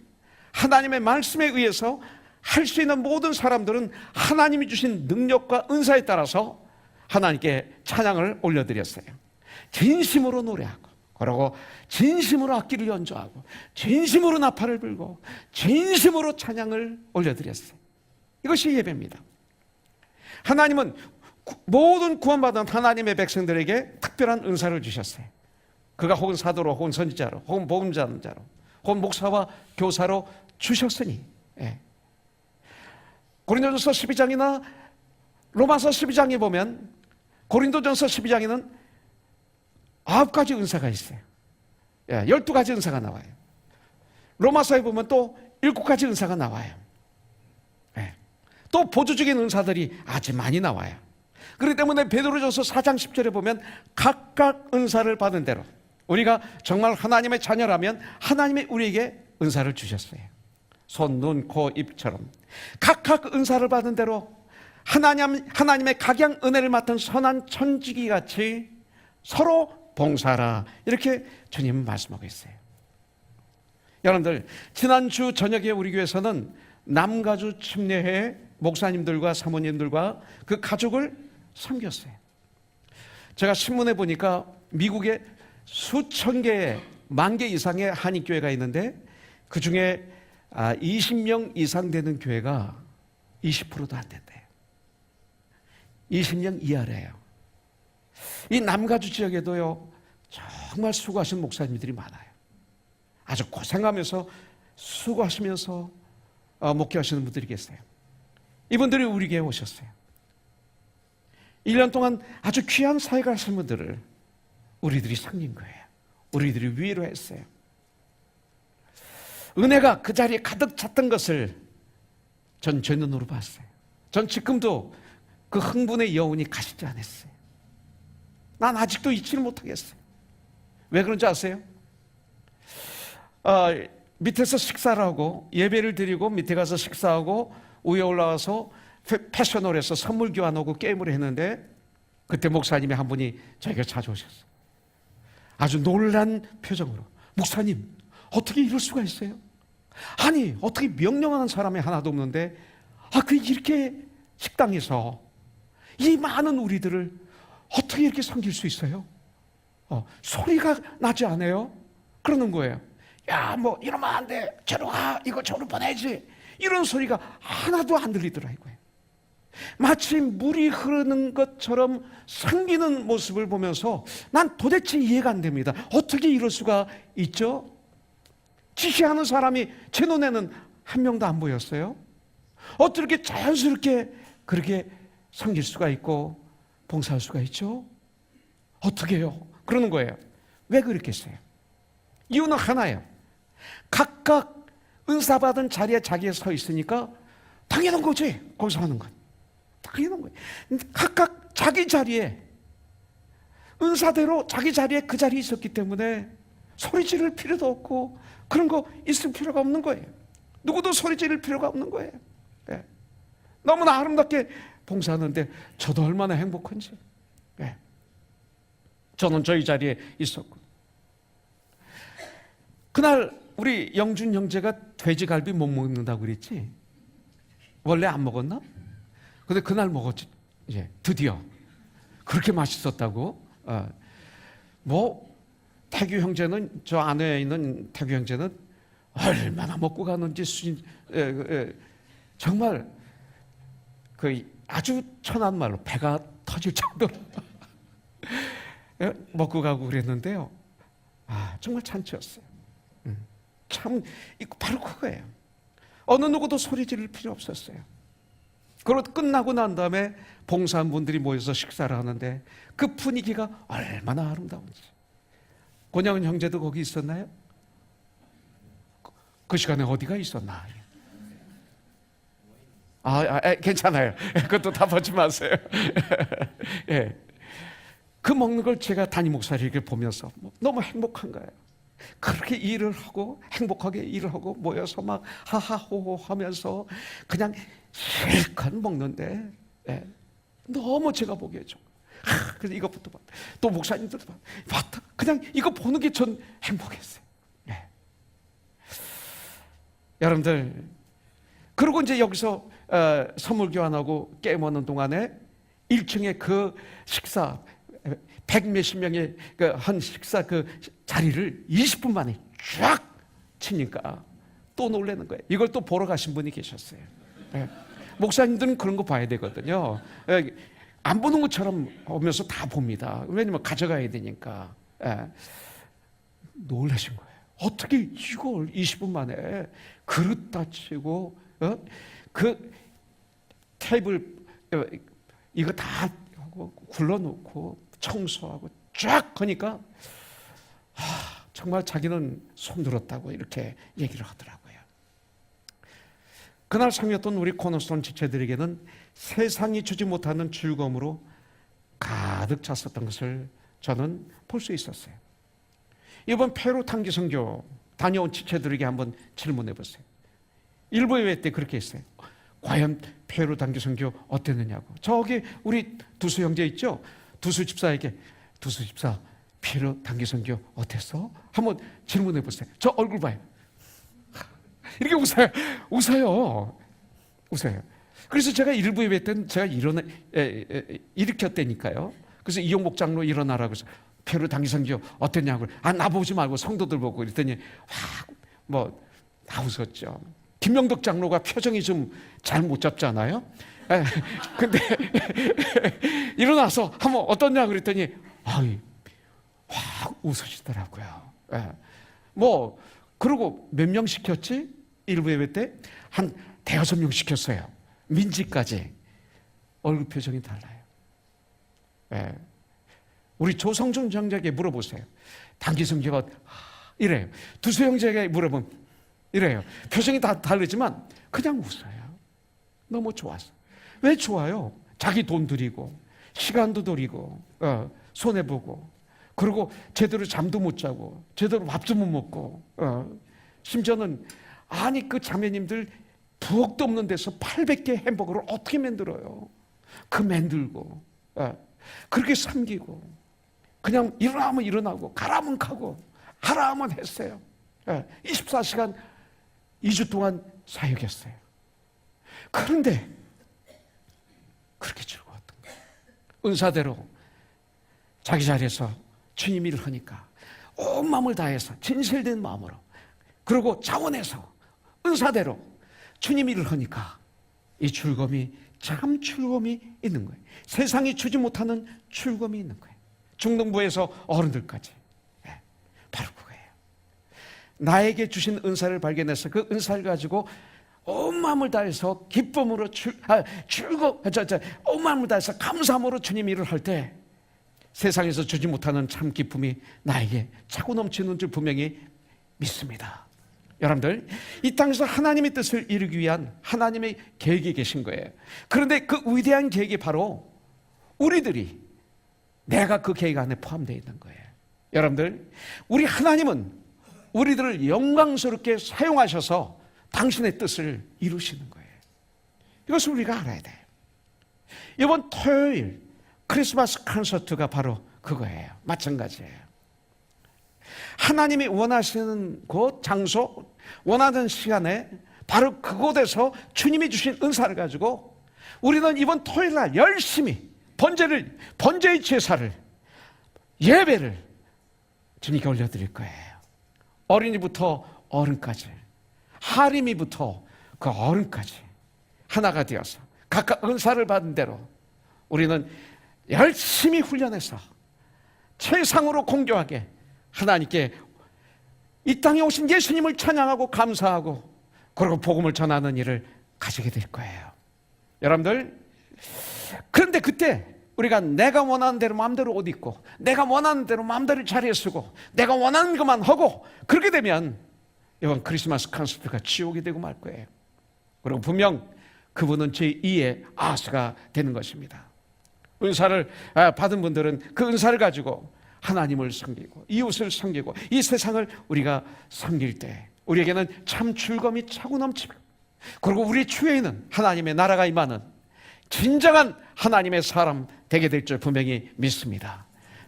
하나님의 말씀에 의해서 할 수 있는 모든 사람들은 하나님이 주신 능력과 은사에 따라서 하나님께 찬양을 올려드렸어요. 진심으로 노래하고, 그리고 진심으로 악기를 연주하고, 진심으로 나팔을 불고, 진심으로 찬양을 올려드렸어요. 이것이 예배입니다. 하나님은 모든 구원받은 하나님의 백성들에게 특별한 은사를 주셨어요. 그가 혹은 사도로, 혹은 선지자로, 혹은 복음 전자로, 혹은 목사와 교사로 주셨으니, 예. 고린도전서 12장이나 로마서 12장에 보면 고린도전서 12장에는 9가지 은사가 있어요. 12가지 은사가 나와요. 로마서에 보면 또 7가지 은사가 나와요. 또 보조적인 은사들이 아주 많이 나와요. 그렇기 때문에 베드로전서 4장 10절에 보면 각각 은사를 받은 대로, 우리가 정말 하나님의 자녀라면 하나님이 우리에게 은사를 주셨어요. 손, 눈, 코, 입처럼 각각 은사를 받은 대로 하나님의 각양 은혜를 맡은 선한 천지기 같이 서로 봉사하라, 이렇게 주님은 말씀하고 있어요. 여러분들, 지난주 저녁에 우리 교회에서는 남가주 침례회 목사님들과 사모님들과 그 가족을 섬겼어요. 제가 신문에 보니까 미국에 수천 개의, 10,000개 이상의 한인교회가 있는데 그 중에 20명 이상 되는 교회가 20%도 안 된대요. 20명 이하래요. 이 남가주 지역에도요, 정말 수고하신 목사님들이 많아요. 아주 고생하면서 수고하시면서 목회하시는 분들이 계세요. 이분들이 우리 교회에 오셨어요. 1년 동안 아주 귀한 사역을 하신 분들을 우리들이 섬긴 거예요. 우리들이 위로했어요. 은혜가 그 자리에 가득 찼던 것을 전 제 눈으로 봤어요. 전 지금도 그 흥분의 여운이 가시지 않았어요. 난 아직도 잊지를 못하겠어요. 왜 그런지 아세요? 밑에서 식사를 하고 예배를 드리고 밑에 가서 식사하고 위에 올라와서 패션홀에서 선물 교환하고 게임을 했는데, 그때 목사님이 한 분이 저에게 찾아오셨어요. 아주 놀란 표정으로, 목사님, 어떻게 이럴 수가 있어요? 아니, 어떻게 명령하는 사람이 하나도 없는데 그 이렇게 식당에서 이 많은 우리들을 어떻게 이렇게 섬길 수 있어요? 소리가 나지 않아요? 그러는 거예요. 야, 뭐 이러면 안 돼, 저로 가, 이거 저로 보내지, 이런 소리가 하나도 안 들리더라고요. 마치 물이 흐르는 것처럼 섬기는 모습을 보면서 난 도대체 이해가 안 됩니다. 어떻게 이럴 수가 있죠? 지시하는 사람이 제 눈에는 한 명도 안 보였어요. 어떻게 자연스럽게 그렇게 섬길 수가 있고 봉사할 수가 있죠? 어떻게 해요? 그러는 거예요. 왜 그렇겠어요? 이유는 하나예요. 각각 은사받은 자리에 자기가 서 있으니까 당연한 거지, 거기서 하는 건. 당연한 거예요. 각각 자기 자리에, 은사대로 자기 자리에 그 자리에 있었기 때문에 소리 지를 필요도 없고 그런 거 있을 필요가 없는 거예요. 누구도 소리 지를 필요가 없는 거예요. 네. 너무나 아름답게 봉사하는데 저도 얼마나 행복한지. 네. 저는 저희 자리에 있었고, 그날 우리 영준 형제가 돼지갈비 못 먹는다고 그랬지? 원래 안 먹었나? 근데 그날 먹었지. 이제 드디어 그렇게 맛있었다고. 태규 형제는, 저 안에 있는 태규 형제는 얼마나 먹고 가는지 정말 그 아주 천한 말로 배가 터질 정도로 먹고 가고 그랬는데요. 정말 잔치였어요. 참 이거 바로 그거예요. 어느 누구도 소리 지를 필요 없었어요. 그리고 끝나고 난 다음에 봉사한 분들이 모여서 식사를 하는데 그 분위기가 얼마나 아름다운지. 권양은 형제도 거기 있었나요? 그 시간에 어디가 있었나? 괜찮아요. 그것도 다 보지 마세요. 예. 그 먹는 걸 제가 담임 목사님에게 보면서 너무 행복한 거예요. 그렇게 일을 하고 행복하게 일을 하고 모여서 막 하하호호 하면서 그냥 실컷 먹는데 너무 제가 보기에 좋고 그래서 이것부터 봐. 또 목사님들도 봤다. 그냥 이거 보는 게 전 행복했어요. 여러분들 그리고 이제 여기서 선물 교환하고 깨먹는 동안에 1층에 그 식사 100몇십 명의 한 식사 그 자리를 20분 만에 쫙 치니까 또 놀라는 거예요. 이걸 또 보러 가신 분이 계셨어요. 목사님들은 그런 거 봐야 되거든요. 안 보는 것처럼 오면서 다 봅니다. 왜냐면 가져가야 되니까. 놀라신 거예요. 어떻게 이걸 20분 만에 그릇 다치고 그 테이블 이거 다 하고 굴러놓고 청소하고 쫙 하니까 정말 자기는 손들었다고 이렇게 얘기를 하더라고요. 그날 참여했던 우리 코너스톤 지체들에게는 세상이 주지 못하는 즐거움으로 가득 찼었던 것을 저는 볼 수 있었어요. 이번 페루 단기 선교 다녀온 지체들에게 한번 질문해 보세요. 일부 예배 때 그렇게 했어요. 과연 페루 단기 선교 어땠느냐고. 저기 우리 두수 형제 있죠? 두수 집사에게 두수 집사 페루 단기 선교 어땠어? 한번 질문해 보세요. 저 얼굴 봐요. 이렇게 웃어요. 그래서 제가 일부 예배 때는 제가 일으켰다니까요. 그래서 이용복 장로 일어나라고 해서 페루 단기 선교 어땠냐고. 나 보지 말고 성도들 보고 그랬더니 다 웃었죠. 김명덕 장로가 표정이 좀 잘 못 잡잖아요. 근데 일어나서 한번 어떠냐 그랬더니 확 웃으시더라고요. 그리고 몇 명 시켰지? 일부 예배 때 한 대여섯 명 시켰어요. 민지까지. 얼굴 표정이 달라요. 우리 조성준 장자에게 물어보세요. 단기 선교가 이래요. 두수 형제에게 물어보면 이래요. 표정이 다 다르지만 그냥 웃어요. 너무 좋았어. 왜 좋아요? 자기 돈 들이고 시간도 들이고 손해보고 그리고 제대로 잠도 못 자고 제대로 밥도 못 먹고 심지어는 그 자매님들 부엌도 없는 데서 800개 햄버거를 어떻게 만들어요? 그 만들고 그렇게 삼기고 그냥 일어나면 일어나고 가라면 가고 하라면 했어요. 24시간 2주 동안 사역했어요. 그런데 그렇게 즐거웠던 거예요. 은사대로 자기 자리에서 주님 일을 하니까 온 마음을 다해서 진실된 마음으로 그리고 자원해서 은사대로 주님 일을 하니까 이 즐거움이 참 즐거움이 있는 거예요. 세상이 주지 못하는 즐거움이 있는 거예요. 중등부에서 어른들까지 바로 그거예요. 나에게 주신 은사를 발견해서 그 은사를 가지고 온 마음을 다해서 기쁨으로 온 마음을 다해서 감사함으로 주님 일을 할 때 세상에서 주지 못하는 참 기쁨이 나에게 차고 넘치는 줄 분명히 믿습니다. 여러분들 이 땅에서 하나님의 뜻을 이루기 위한 하나님의 계획이 계신 거예요. 그런데 그 위대한 계획이 바로 우리들이 내가 그 계획 안에 포함되어 있는 거예요. 여러분들 우리 하나님은 우리들을 영광스럽게 사용하셔서 당신의 뜻을 이루시는 거예요. 이것을 우리가 알아야 돼요. 이번 토요일 크리스마스 콘서트가 바로 그거예요. 마찬가지예요. 하나님이 원하시는 곳, 장소, 원하는 시간에 바로 그곳에서 주님이 주신 은사를 가지고 우리는 이번 토요일 날 열심히 번제의 제사를 예배를 주님께 올려드릴 거예요. 어린이부터 어른까지 하림이부터 그 어른까지 하나가 되어서 각각 은사를 받은 대로 우리는 열심히 훈련해서 최상으로 공교하게 하나님께 이 땅에 오신 예수님을 찬양하고 감사하고 그리고 복음을 전하는 일을 가지게 될 거예요. 여러분들, 그런데 그때 우리가 내가 원하는 대로 마음대로 옷 입고 내가 원하는 대로 마음대로 자리에 서고 내가 원하는 것만 하고 그렇게 되면 이번 크리스마스 콘서트가 지옥이 되고 말 거예요. 그리고 분명 그분은 제2의 아스가 되는 것입니다. 은사를 받은 분들은 그 은사를 가지고 하나님을 섬기고 이웃을 섬기고 이 세상을 우리가 섬길 때 우리에게는 참 즐거움이 차고 넘치고 그리고 우리 주위에는 하나님의 나라가 임하는 진정한 하나님의 사람 되게 될 줄 분명히 믿습니다.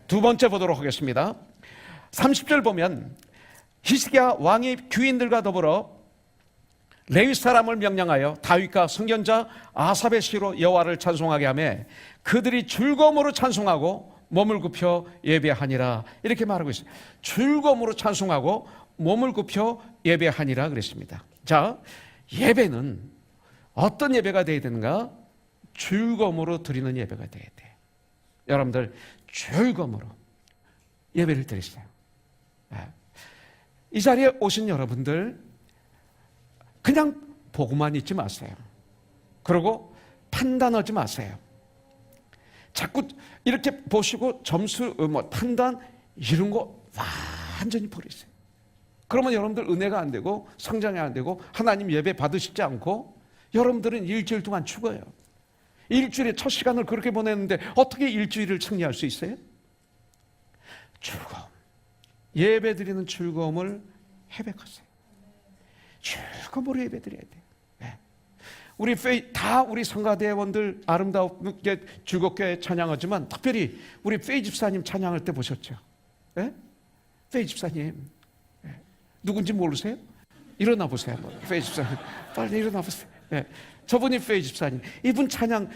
두 번째 보도록 하겠습니다. 30절 보면 히스기야 왕이 귀인들과 더불어 레위 사람을 명령하여 다윗과 선견자 아삽의 시로 여호와를 찬송하게 하며 그들이 즐거움으로 찬송하고 몸을 굽혀 예배하니라 이렇게 말하고 있어요. 즐거움으로 찬송하고 몸을 굽혀 예배하니라 그랬습니다. 자, 예배는 어떤 예배가 되어야 되는가? 즐거움으로 드리는 예배가 되어야 돼. 여러분들 즐거움으로 예배를 드리세요. 이 자리에 오신 여러분들 그냥 보고만 있지 마세요. 그리고 판단하지 마세요. 자꾸 이렇게 보시고 점수, 판단 이런 거 완전히 버리세요. 그러면 여러분들 은혜가 안 되고 성장이 안 되고 하나님 예배 받으시지 않고 여러분들은 일주일 동안 죽어요. 일주일에 첫 시간을 그렇게 보냈는데 어떻게 일주일을 승리할 수 있어요? 즐거움, 예배 드리는 즐거움을 회복하세요. 즐거움으로 예배 드려야 돼요. 네. 우리 성가대원들 아름답게 즐겁게 찬양하지만 특별히 우리 페이 집사님 찬양할 때 보셨죠? 네? 페이 집사님 누군지 모르세요? 일어나 보세요. 페이 집사님 빨리 일어나 보세요. 네. 저분이 페이 집사님. 이분 찬양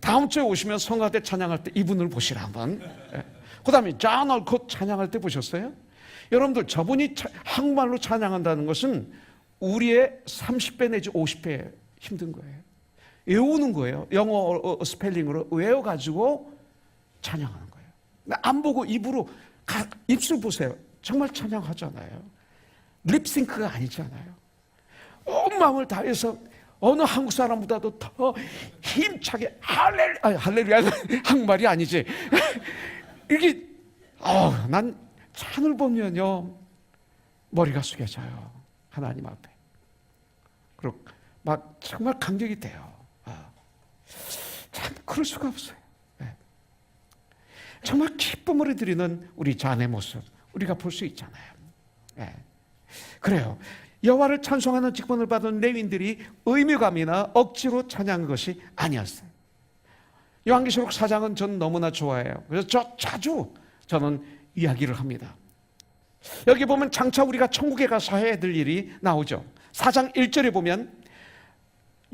다음 주에 오시면 성가대 찬양할 때 이분을 보시라 한번. 네. 그 다음에 존 올콧 찬양할 때 보셨어요? 여러분들 저분이 한국말로 찬양한다는 것은 우리의 30배 내지 50배 힘든 거예요. 외우는 거예요. 영어 스펠링으로 외워가지고 찬양하는 거예요. 안 보고 입으로 입술 보세요. 정말 찬양하잖아요. 립싱크가 아니잖아요. 온 마음을 다해서 어느 한국 사람보다도 더 힘차게 할렐루야 한국말이 아니지. 이게 난 찬을 보면요 머리가 숙여져요. 하나님 앞에. 그리고 막 정말 감격이 돼요. 참 그럴 수가 없어요. 정말 기쁨으로 드리는 우리 자네 모습 우리가 볼 수 있잖아요. 그래요. 여호와를 찬송하는 직분을 받은 레위인들이 의무감이나 억지로 찬양한 것이 아니었어요. 요한계시록 4장은 전 너무나 좋아해요. 그래서 자주 저는 이야기를 합니다. 여기 보면 장차 우리가 천국에 가서 해야 될 일이 나오죠. 4장 1절에 보면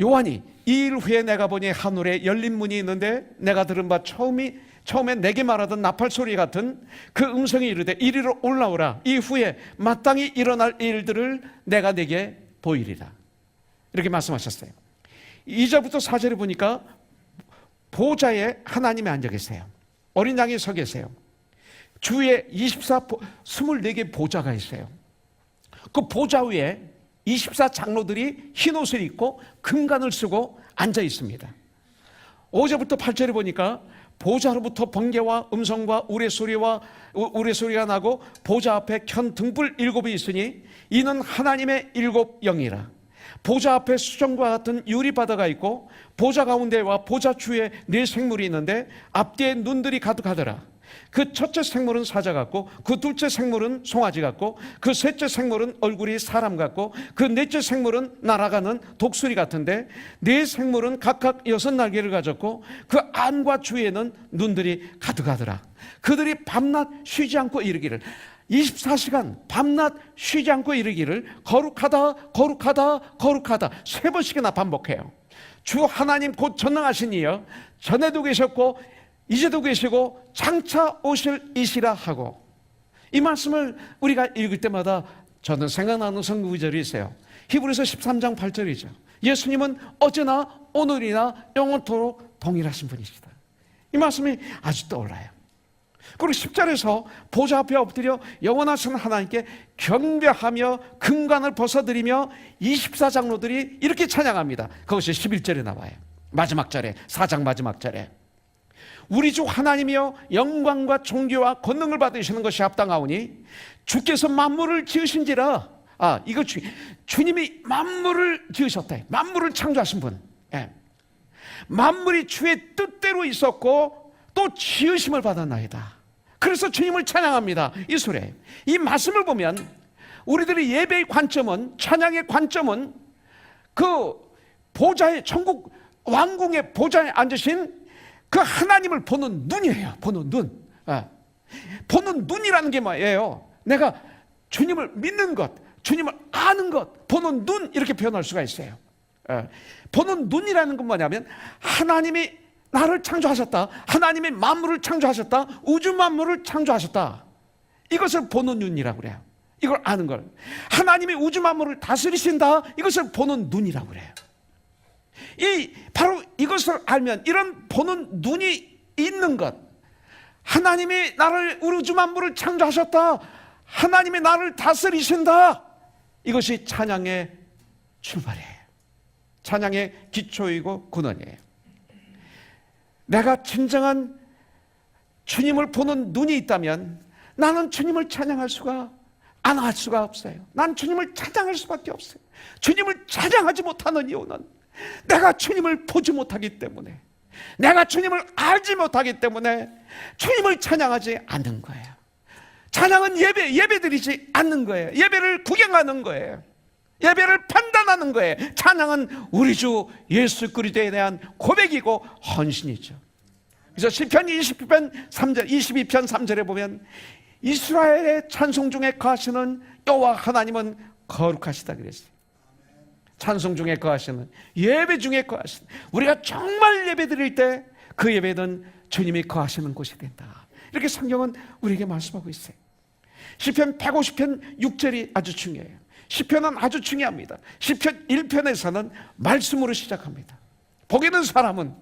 요한이 이 일 후에 내가 보니 하늘에 열린 문이 있는데 내가 들은 바 처음에 내게 말하던 나팔 소리 같은 그 음성이 이르되 이리로 올라오라. 이후에 마땅히 일어날 일들을 내가 내게 보이리라. 이렇게 말씀하셨어요. 2절부터 4절에 보니까 보좌에 하나님이 앉아 계세요. 어린 양이 서 계세요. 주위에 24개 보좌가 있어요. 그 보좌 위에 24장로들이 흰 옷을 입고 금관을 쓰고 앉아 있습니다. 5절부터 8절에 보니까 보좌로부터 번개와 음성과 우레소리가 나고 보좌 앞에 켠 등불 7이 있으니 이는 하나님의 7 영이라. 보좌 앞에 수정과 같은 유리바다가 있고 보좌 가운데와 보좌 주위에 4 생물이 있는데 앞뒤에 눈들이 가득하더라. 그 첫째 생물은 사자 같고 그 둘째 생물은 송아지 같고 그 셋째 생물은 얼굴이 사람 같고 그 넷째 생물은 날아가는 독수리 같은데 4 생물은 각각 6날개를 가졌고 그 안과 주위에는 눈들이 가득하더라. 그들이 밤낮 쉬지 않고 이르기를 24시간 밤낮 쉬지 않고 이르기를 거룩하다 거룩하다 거룩하다 3번씩이나 반복해요. 주 하나님 곧 전능하신 이여 전에도 계셨고 이제도 계시고 장차 오실 이시라 하고, 이 말씀을 우리가 읽을 때마다 저는 생각나는 성경 구절이 있어요. 히브리서 13장 8절이죠. 예수님은 어제나 오늘이나 영원토록 동일하신 분이시다. 이 말씀이 아주 떠올라요. 그리고 10절에서 보좌 앞에 엎드려 영원하신 하나님께 경배하며 금관을 벗어드리며 24장로들이 이렇게 찬양합니다. 그것이 11절에 나와요. 마지막 절에, 4장 마지막 절에 우리 주 하나님이여 영광과 존귀와 권능을 받으시는 것이 합당하오니 주께서 만물을 지으신지라. 이거 주님이 만물을 지으셨다. 만물을 창조하신 분. 만물이 주의 뜻대로 있었고 또 지으심을 받았나이다. 그래서 주님을 찬양합니다. 이 소리, 이 말씀을 보면 우리들의 예배의 관점은, 찬양의 관점은 그 보좌의, 천국 왕궁의 보좌에 앉으신 그 하나님을 보는 눈이에요. 보는 눈. 보는 눈이라는 게 뭐예요? 내가 주님을 믿는 것, 주님을 아는 것, 보는 눈, 이렇게 표현할 수가 있어요. 보는 눈이라는 건 뭐냐면 하나님이 나를 창조하셨다, 하나님이 만물을 창조하셨다, 우주 만물을 창조하셨다, 이것을 보는 눈이라고 그래요. 이걸 아는 걸. 하나님이 우주 만물을 다스리신다, 이것을 보는 눈이라고 그래요. 바로 이것을 알면, 이런 보는 눈이 있는 것, 하나님이 나를, 우주 만물을 창조하셨다, 하나님이 나를 다스리신다, 이것이 찬양의 출발이에요. 찬양의 기초이고 근원이에요. 내가 진정한 주님을 보는 눈이 있다면 나는 주님을 찬양할 수가, 안 할 수가 없어요. 난 주님을 찬양할 수밖에 없어요. 주님을 찬양하지 못하는 이유는 내가 주님을 보지 못하기 때문에, 내가 주님을 알지 못하기 때문에 주님을 찬양하지 않는 거예요. 찬양은 예배드리지 않는 거예요. 예배를 구경하는 거예요. 예배를 판단하는 거예요. 찬양은 우리 주 예수 그리스도에 대한 고백이고 헌신이죠. 그래서 시편 22편 3절에 보면 이스라엘의 찬송 중에 거하시는 여호와 하나님은 거룩하시다 그랬어요. 찬송 중에 거하시는, 예배 중에 거하시는, 우리가 정말 예배 드릴 때 그 예배는 주님이 거하시는 곳이 된다, 이렇게 성경은 우리에게 말씀하고 있어요. 시편 150편 6절이 아주 중요해요. 시편은 아주 중요합니다. 시편 1편에서는 말씀으로 시작합니다. 복 있는 사람은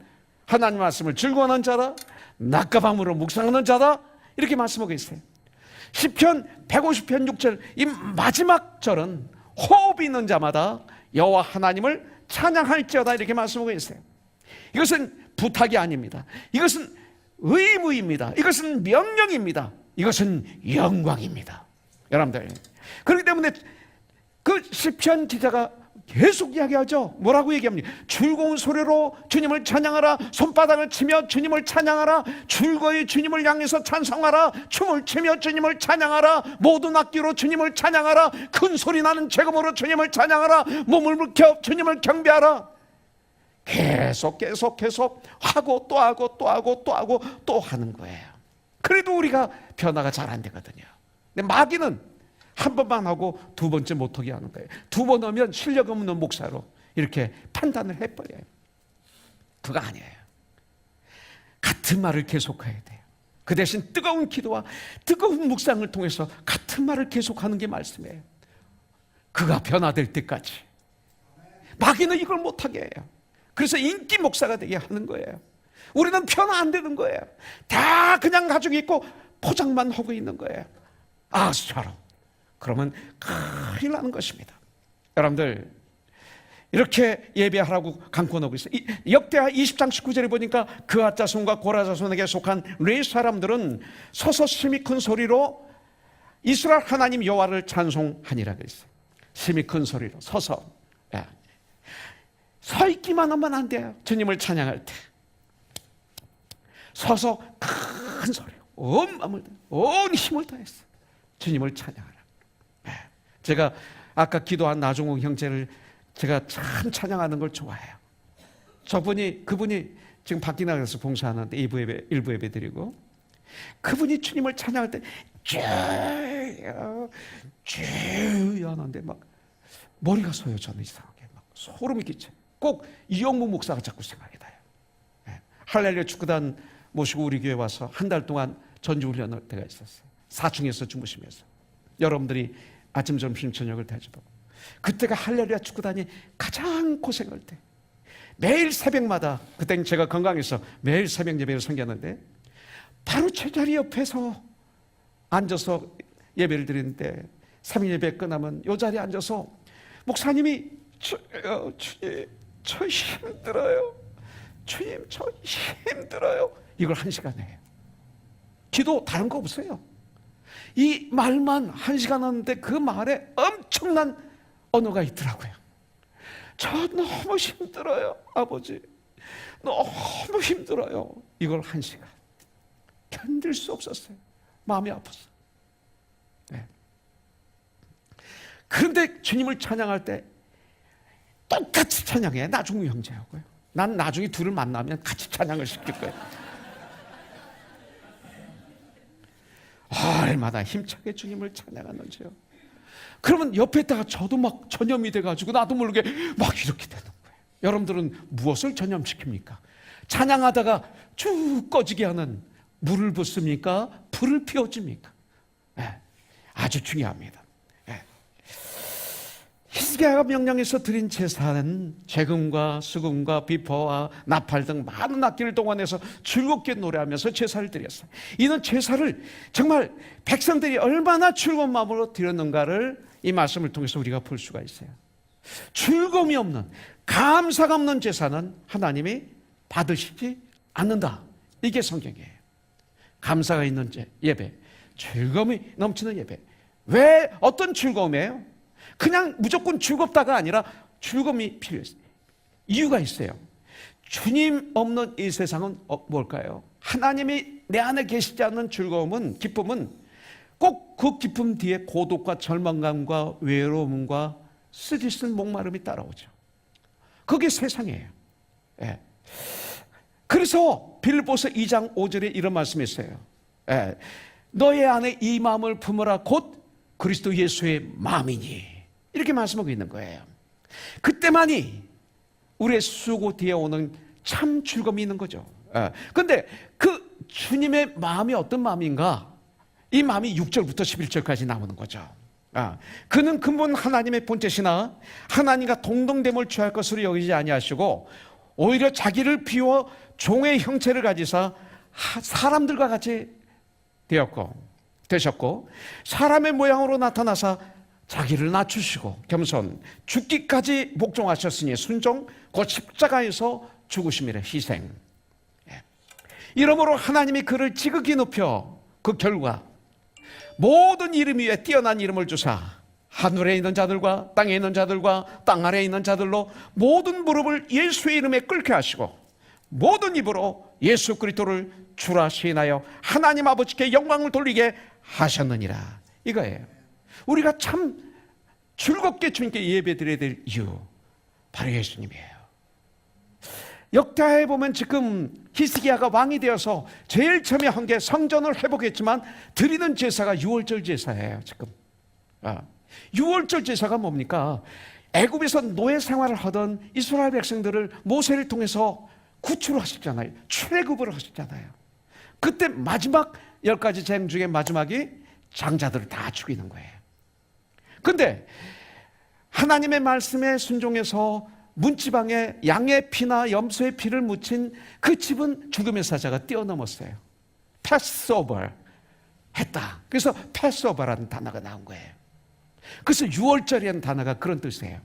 하나님 말씀을 즐거워하는 자다, 낮과 밤으로 묵상하는 자다, 이렇게 말씀하고 있어요. 시편 150편 6절, 이 마지막 절은 호흡 있는 자마다 여호와 하나님을 찬양할지어다, 이렇게 말씀하고 있어요. 이것은 부탁이 아닙니다. 이것은 의무입니다. 이것은 명령입니다. 이것은 영광입니다. 여러분들, 그렇기 때문에 그 시편 기자가 계속 이야기하죠. 뭐라고 얘기합니까? 즐거운 소리로 주님을 찬양하라, 손바닥을 치며 주님을 찬양하라, 즐거이 주님을 향해서 찬송하라, 춤을 추며 주님을 찬양하라, 모든 악기로 주님을 찬양하라, 큰 소리 나는 제금으로 주님을 찬양하라, 몸을 묵혀 주님을 경배하라. 계속 하고 또 하고 또 하고 또 하고 또 하는 거예요. 그래도 우리가 변화가 잘 안 되거든요. 근데 마귀는 한 번만 하고 두 번째 못하게 하는 거예요. 두 번 하면 실력 없는 목사로 이렇게 판단을 해버려요. 그거 아니에요. 같은 말을 계속해야 돼요. 그 대신 뜨거운 기도와 뜨거운 묵상을 통해서 같은 말을 계속하는 게 말씀이에요. 그가 변화될 때까지. 마귀는 이걸 못하게 해요. 그래서 인기 목사가 되게 하는 거예요. 우리는 변화 안 되는 거예요. 다 그냥 가지고 있고 포장만 하고 있는 거예요. 아수처럼. 그러면 큰일 나는 것입니다. 여러분들, 이렇게 예배하라고 강권하고 있어요. 역대하 20장 19절에 보니까 그앗 자손과 고라 자손에게 속한 레위 사람들은 서서 심히 큰 소리로 이스라엘 하나님 여호와를 찬송하니라 그랬어요. 심히 큰 소리로 서서. 서 있기만 하면 안 돼요. 주님을 찬양할 때 서서 큰 소리로 온 마음을, 온 힘을 다했어 주님을 찬양하라. 제가 아까 기도한 나종욱 형제를 제가 참 찬양하는 걸 좋아해요. 그분이 지금 밖에 나가서 봉사하는데 일부 예배 드리고, 그분이 주님을 찬양할 때 주여 주여 하는데 막 머리가 서요. 저는 이상하게 막 소름이 끼쳐요. 꼭 이영무 목사가 자꾸 생각이 나요. 할렐루야 축구단 모시고 우리 교회 와서 한 달 동안 전주훈련할 때가 있었어요. 4층에서 주무시면서 여러분들이 아침, 점심, 저녁을 대접하고, 그때가 할렐루야 축구단이 가장 고생할 때, 매일 새벽마다, 그때는 제가 건강해서 매일 새벽 예배를 섬겼는데 바로 제자리 옆에서 앉아서 예배를 드리는데 3일 예배 끝나면 이 자리에 앉아서 목사님이 주님 저 힘들어요. 주님 저 힘들어요. 이걸 1시간 해요. 기도 다른 거 없어요. 이 말만 1시간 하는데 그 말에 엄청난 언어가 있더라고요. 저 너무 힘들어요. 아버지 너무 힘들어요. 이걸 1시간 견딜 수 없었어요. 마음이 아팠어요. 네. 그런데 주님을 찬양할 때 똑같이 찬양해. 나중 형제하고요. 난 나중에 둘을 만나면 같이 찬양을 시킬 거예요. 얼마나 힘차게 주님을 찬양하는지요. 그러면 옆에다가 저도 막 전염이 돼가지고 나도 모르게 막 이렇게 되는 거예요. 여러분들은 무엇을 전염시킵니까? 찬양하다가 쭉 꺼지게 하는 물을 붓습니까? 불을 피워줍니까? 네, 아주 중요합니다. 네. 히스기야가 명령해서 드린 제사는 재금과 수금과 비퍼와 나팔 등 많은 악기를 동원해서 즐겁게 노래하면서 제사를 드렸어요. 이는 제사를 정말 백성들이 얼마나 즐거운 마음으로 드렸는가를 이 말씀을 통해서 우리가 볼 수가 있어요. 즐거움이 없는, 감사가 없는 제사는 하나님이 받으시지 않는다. 이게 성경이에요. 감사가 있는 예배, 즐거움이 넘치는 예배. 왜 어떤 즐거움이에요? 그냥 무조건 즐겁다가 아니라 즐거움이 필요했어요. 이유가 있어요. 주님 없는 이 세상은 뭘까요? 하나님이 내 안에 계시지 않는 즐거움은, 기쁨은 꼭 그 기쁨 뒤에 고독과 절망감과 외로움과 쓰디쓴 목마름이 따라오죠. 그게 세상이에요. 예. 그래서 빌립보서 2장 5절에 이런 말씀이 있어요. 예. 너의 안에 이 마음을 품으라 곧 그리스도 예수의 마음이니, 이렇게 말씀하고 있는 거예요. 그때만이 우리의 수고 뒤에 오는 참 즐거움이 있는 거죠. 그런데 그 주님의 마음이 어떤 마음인가? 이 마음이 6절부터 11절까지 나오는 거죠. 그는 근본 하나님의 본체시나 하나님과 동등됨을 취할 것으로 여기지 아니하시고 오히려 자기를 비워 종의 형체를 가지사 사람들과 같이 되셨고 사람의 모양으로 나타나사 자기를 낮추시고 겸손 죽기까지 복종하셨으니 순종 곧 십자가에서 죽으심이라. 희생. 이러므로 하나님이 그를 지극히 높여 그 결과 모든 이름 위에 뛰어난 이름을 주사 하늘에 있는 자들과 땅에 있는 자들과 땅 아래에 있는 자들로 모든 무릎을 예수의 이름에 꿇게 하시고 모든 입으로 예수 그리스도를 주라 시인하여 하나님 아버지께 영광을 돌리게 하셨느니라. 이거예요. 우리가 참 즐겁게 주님께 예배드려야 될 이유, 바로 예수님이에요. 역사에 보면 지금 히스기야가 왕이 되어서 제일 처음에 한 게 성전을 회복했지만 드리는 제사가 유월절 제사예요. 지금 유월절 제사가 뭡니까? 애굽에서 노예 생활을 하던 이스라엘 백성들을 모세를 통해서 구출을 하셨잖아요. 출애굽을 하셨잖아요. 그때 마지막 10가지 재앙 중에 마지막이 장자들을 다 죽이는 거예요. 그런데 하나님의 말씀에 순종해서 문지방에 양의 피나 염소의 피를 묻힌 그 집은 죽음의 사자가 뛰어넘었어요. 패스오버 했다. 그래서 패스오버라는 단어가 나온 거예요. 그래서 6월절이라는 단어가 그런 뜻이에요.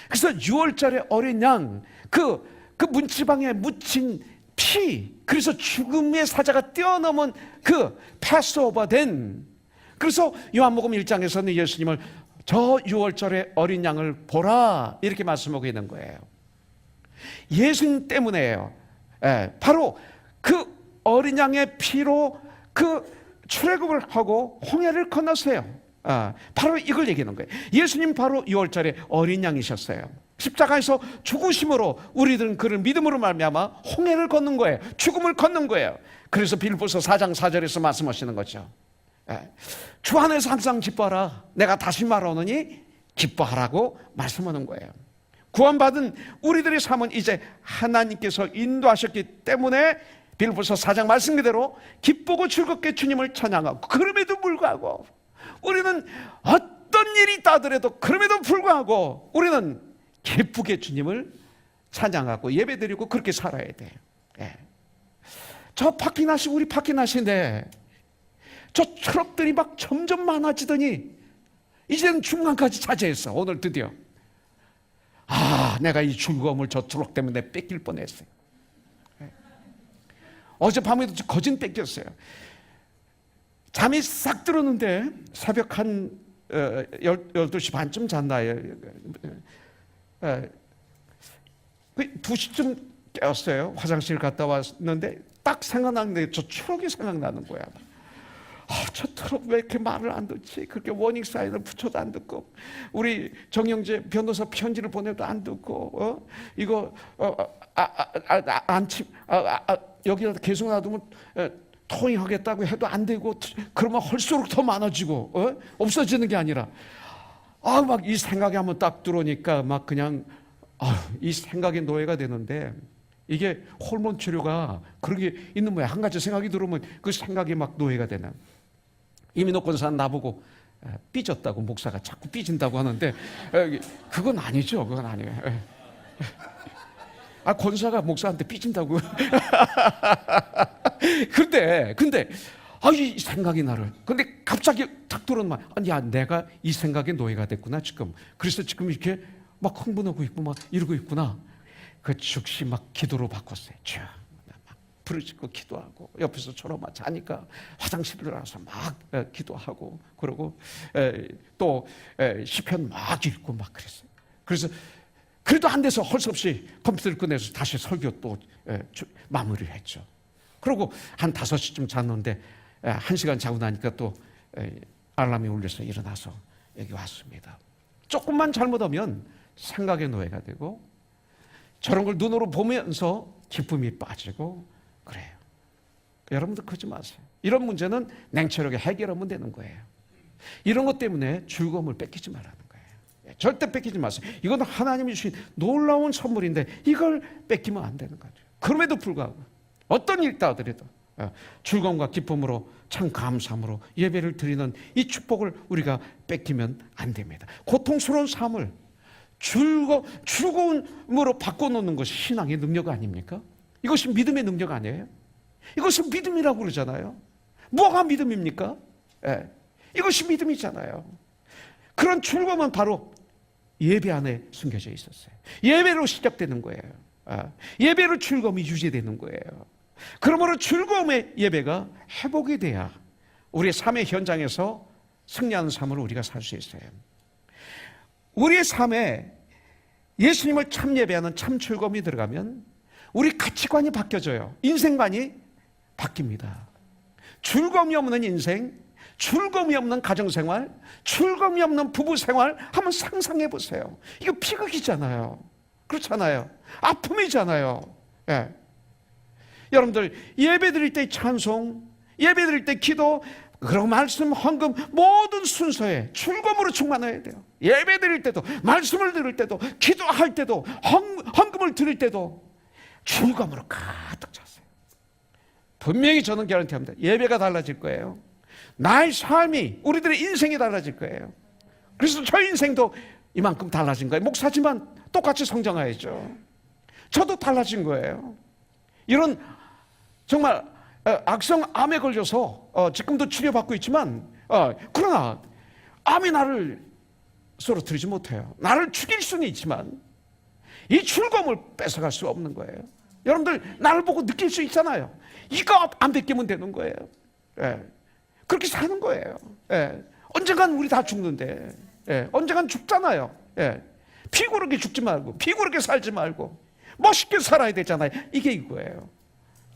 그래서 6월절에 어린 양, 그 문지방에 묻힌 피, 그래서 죽음의 사자가 뛰어넘은 그 패스오버 된, 그래서 요한복음 1장에서는 예수님을 저 6월절에 어린 양을 보라, 이렇게 말씀하고 있는 거예요. 예수님 때문에요. 바로 그 어린 양의 피로 그 출애굽을 하고 홍해를 건넜어요. 바로 이걸 얘기하는 거예요. 예수님 바로 6월절에 어린 양이셨어요. 십자가에서 죽으심으로 우리들은 그를 믿음으로 말미암아 홍해를 걷는 거예요. 죽음을 걷는 거예요. 그래서 빌립보서 4장 4절에서 말씀하시는 거죠. 주 안에서 항상 기뻐하라. 내가 다시 말하노니 기뻐하라고 말씀하는 거예요. 구원받은 우리들의 삶은 이제 하나님께서 인도하셨기 때문에 빌립보서 4장 말씀 그대로 기쁘고 즐겁게 주님을 찬양하고, 그럼에도 불구하고 우리는 어떤 일이 있다 하더라도 그럼에도 불구하고 우리는 기쁘게 주님을 찬양하고 예배드리고 그렇게 살아야 돼요. 저 파키나시, 우리 파키나시인데 저 트럭들이 막 점점 많아지더니 이제는 중간까지 차지했어. 오늘 드디어. 내가 이 즐거움을 저 트럭 때문에 뺏길 뻔했어요. 어젯밤에도 거진 뺏겼어요. 잠이 싹 들었는데 새벽 한 12시 반쯤 잤나요? 2시쯤 깨었어요. 화장실 갔다 왔는데 딱 생각나는데 저 트럭이 생각나는 거야. 저 트럭 왜 이렇게 말을 안 듣지? 그렇게 워닝 사인을 붙여도 안 듣고, 우리 정영재 변호사 편지를 보내도 안 듣고, 이거 여기다 계속 놔두면 토의하겠다고 해도 안 되고, 그러면 할수록 더 많아지고, 없어지는 게 아니라, 막 이 생각이 한번 딱 들어오니까 막 그냥 이 생각의 노예가 되는데, 이게 호르몬 치료가 그런 게 있는 모양. 한 가지 생각이 들어오면 그 생각이 막 노예가 되는. 이민호 권사는 나보고 삐졌다고, 목사가 자꾸 삐진다고 하는데 그건 아니죠. 그건 아니에요. 권사가 목사한테 삐진다고. 근데 이 생각이 나를. 근데 갑자기 탁 들어오는 말. 야, 내가 이 생각의 노예가 됐구나 지금. 그래서 지금 이렇게 막 흥분하고 있고 막 이러고 있구나. 그 즉시 막 기도로 바꿨어요. 막 부르짖고 기도하고, 옆에서 저러 막 자니까 화장실을 나와서 막 기도하고, 그러고 또 시편 막 읽고 막 그랬어요. 그래서 그래도 안 돼서 할 수 없이 컴퓨터를 꺼내서 다시 설교 또 마무리를 했죠. 그리고 한 5시쯤 잤는데 1시간 자고 나니까 또 알람이 울려서 일어나서 여기 왔습니다. 조금만 잘못하면 생각의 노예가 되고, 저런 걸 눈으로 보면서 기쁨이 빠지고 그래요. 여러분들 그러지 마세요. 이런 문제는 냉철하게 해결하면 되는 거예요. 이런 것 때문에 즐거움을 뺏기지 말라는 거예요. 절대 뺏기지 마세요. 이건 하나님이 주신 놀라운 선물인데 이걸 뺏기면 안 되는 거죠. 그럼에도 불구하고 어떤 일이 하더라도 즐거움과 기쁨으로, 참 감사함으로 예배를 드리는 이 축복을 우리가 뺏기면 안 됩니다. 고통스러운 삶을 즐거움으로 바꿔놓는 것이 신앙의 능력 아닙니까? 이것이 믿음의 능력 아니에요? 이것은 믿음이라고 그러잖아요. 뭐가 믿음입니까? 이것이 믿음이잖아요. 그런 즐거움은 바로 예배 안에 숨겨져 있었어요. 예배로 시작되는 거예요. 예배로 즐거움이 유지되는 거예요. 그러므로 즐거움의 예배가 회복이 돼야 우리의 삶의 현장에서 승리하는 삶을 우리가 살 수 있어요. 우리의 삶에 예수님을 참 예배하는 참 즐거움이 들어가면 우리 가치관이 바뀌어져요. 인생관이 바뀝니다. 즐거움이 없는 인생, 즐거움이 없는 가정생활, 즐거움이 없는 부부생활 한번 상상해 보세요. 이거 비극이잖아요. 그렇잖아요. 아픔이잖아요. 여러분들 예배 드릴 때 찬송, 예배 드릴 때 기도, 그리고 말씀, 헌금, 모든 순서에 즐거움으로 충만해야 돼요. 예배 드릴 때도, 말씀을 들을 때도, 기도할 때도, 헌금을 드릴 때도 즐거움으로 가득 찼어요. 분명히 저는 개런티합니다. 예배가 달라질 거예요. 나의 삶이, 우리들의 인생이 달라질 거예요. 그래서 저 인생도 이만큼 달라진 거예요. 목사지만 똑같이 성장해야죠. 저도 달라진 거예요. 이런 정말 악성암에 걸려서 지금도 치료받고 있지만, 그러나 암이 나를 쓰러뜨리지 못해요. 나를 죽일 수는 있지만 이 즐거움을 뺏어갈 수 없는 거예요. 여러분들 나를 보고 느낄 수 있잖아요. 이거 안 뺏기면 되는 거예요. 그렇게 사는 거예요. 언젠간 우리 다 죽는데, 언젠간 죽잖아요. 피고르게 죽지 말고, 피고르게 살지 말고 멋있게 살아야 되잖아요. 이게 이거예요.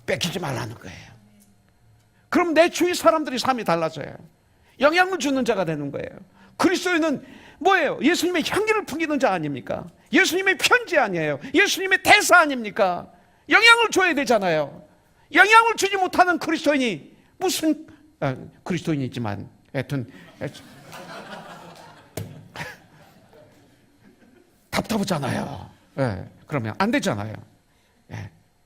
뺏기지 말라는 거예요. 그럼 내 주위 사람들이 삶이 달라져요. 영향을 주는 자가 되는 거예요. 그리스도인은 뭐예요? 예수님의 향기를 풍기는 자 아닙니까? 예수님의 편지 아니에요? 예수님의 대사 아닙니까? 영향을 줘야 되잖아요. 영향을 주지 못하는 그리스도인이 무슨 그리스도인이지만 하여튼 답답하잖아요. 그러면 안 되잖아요.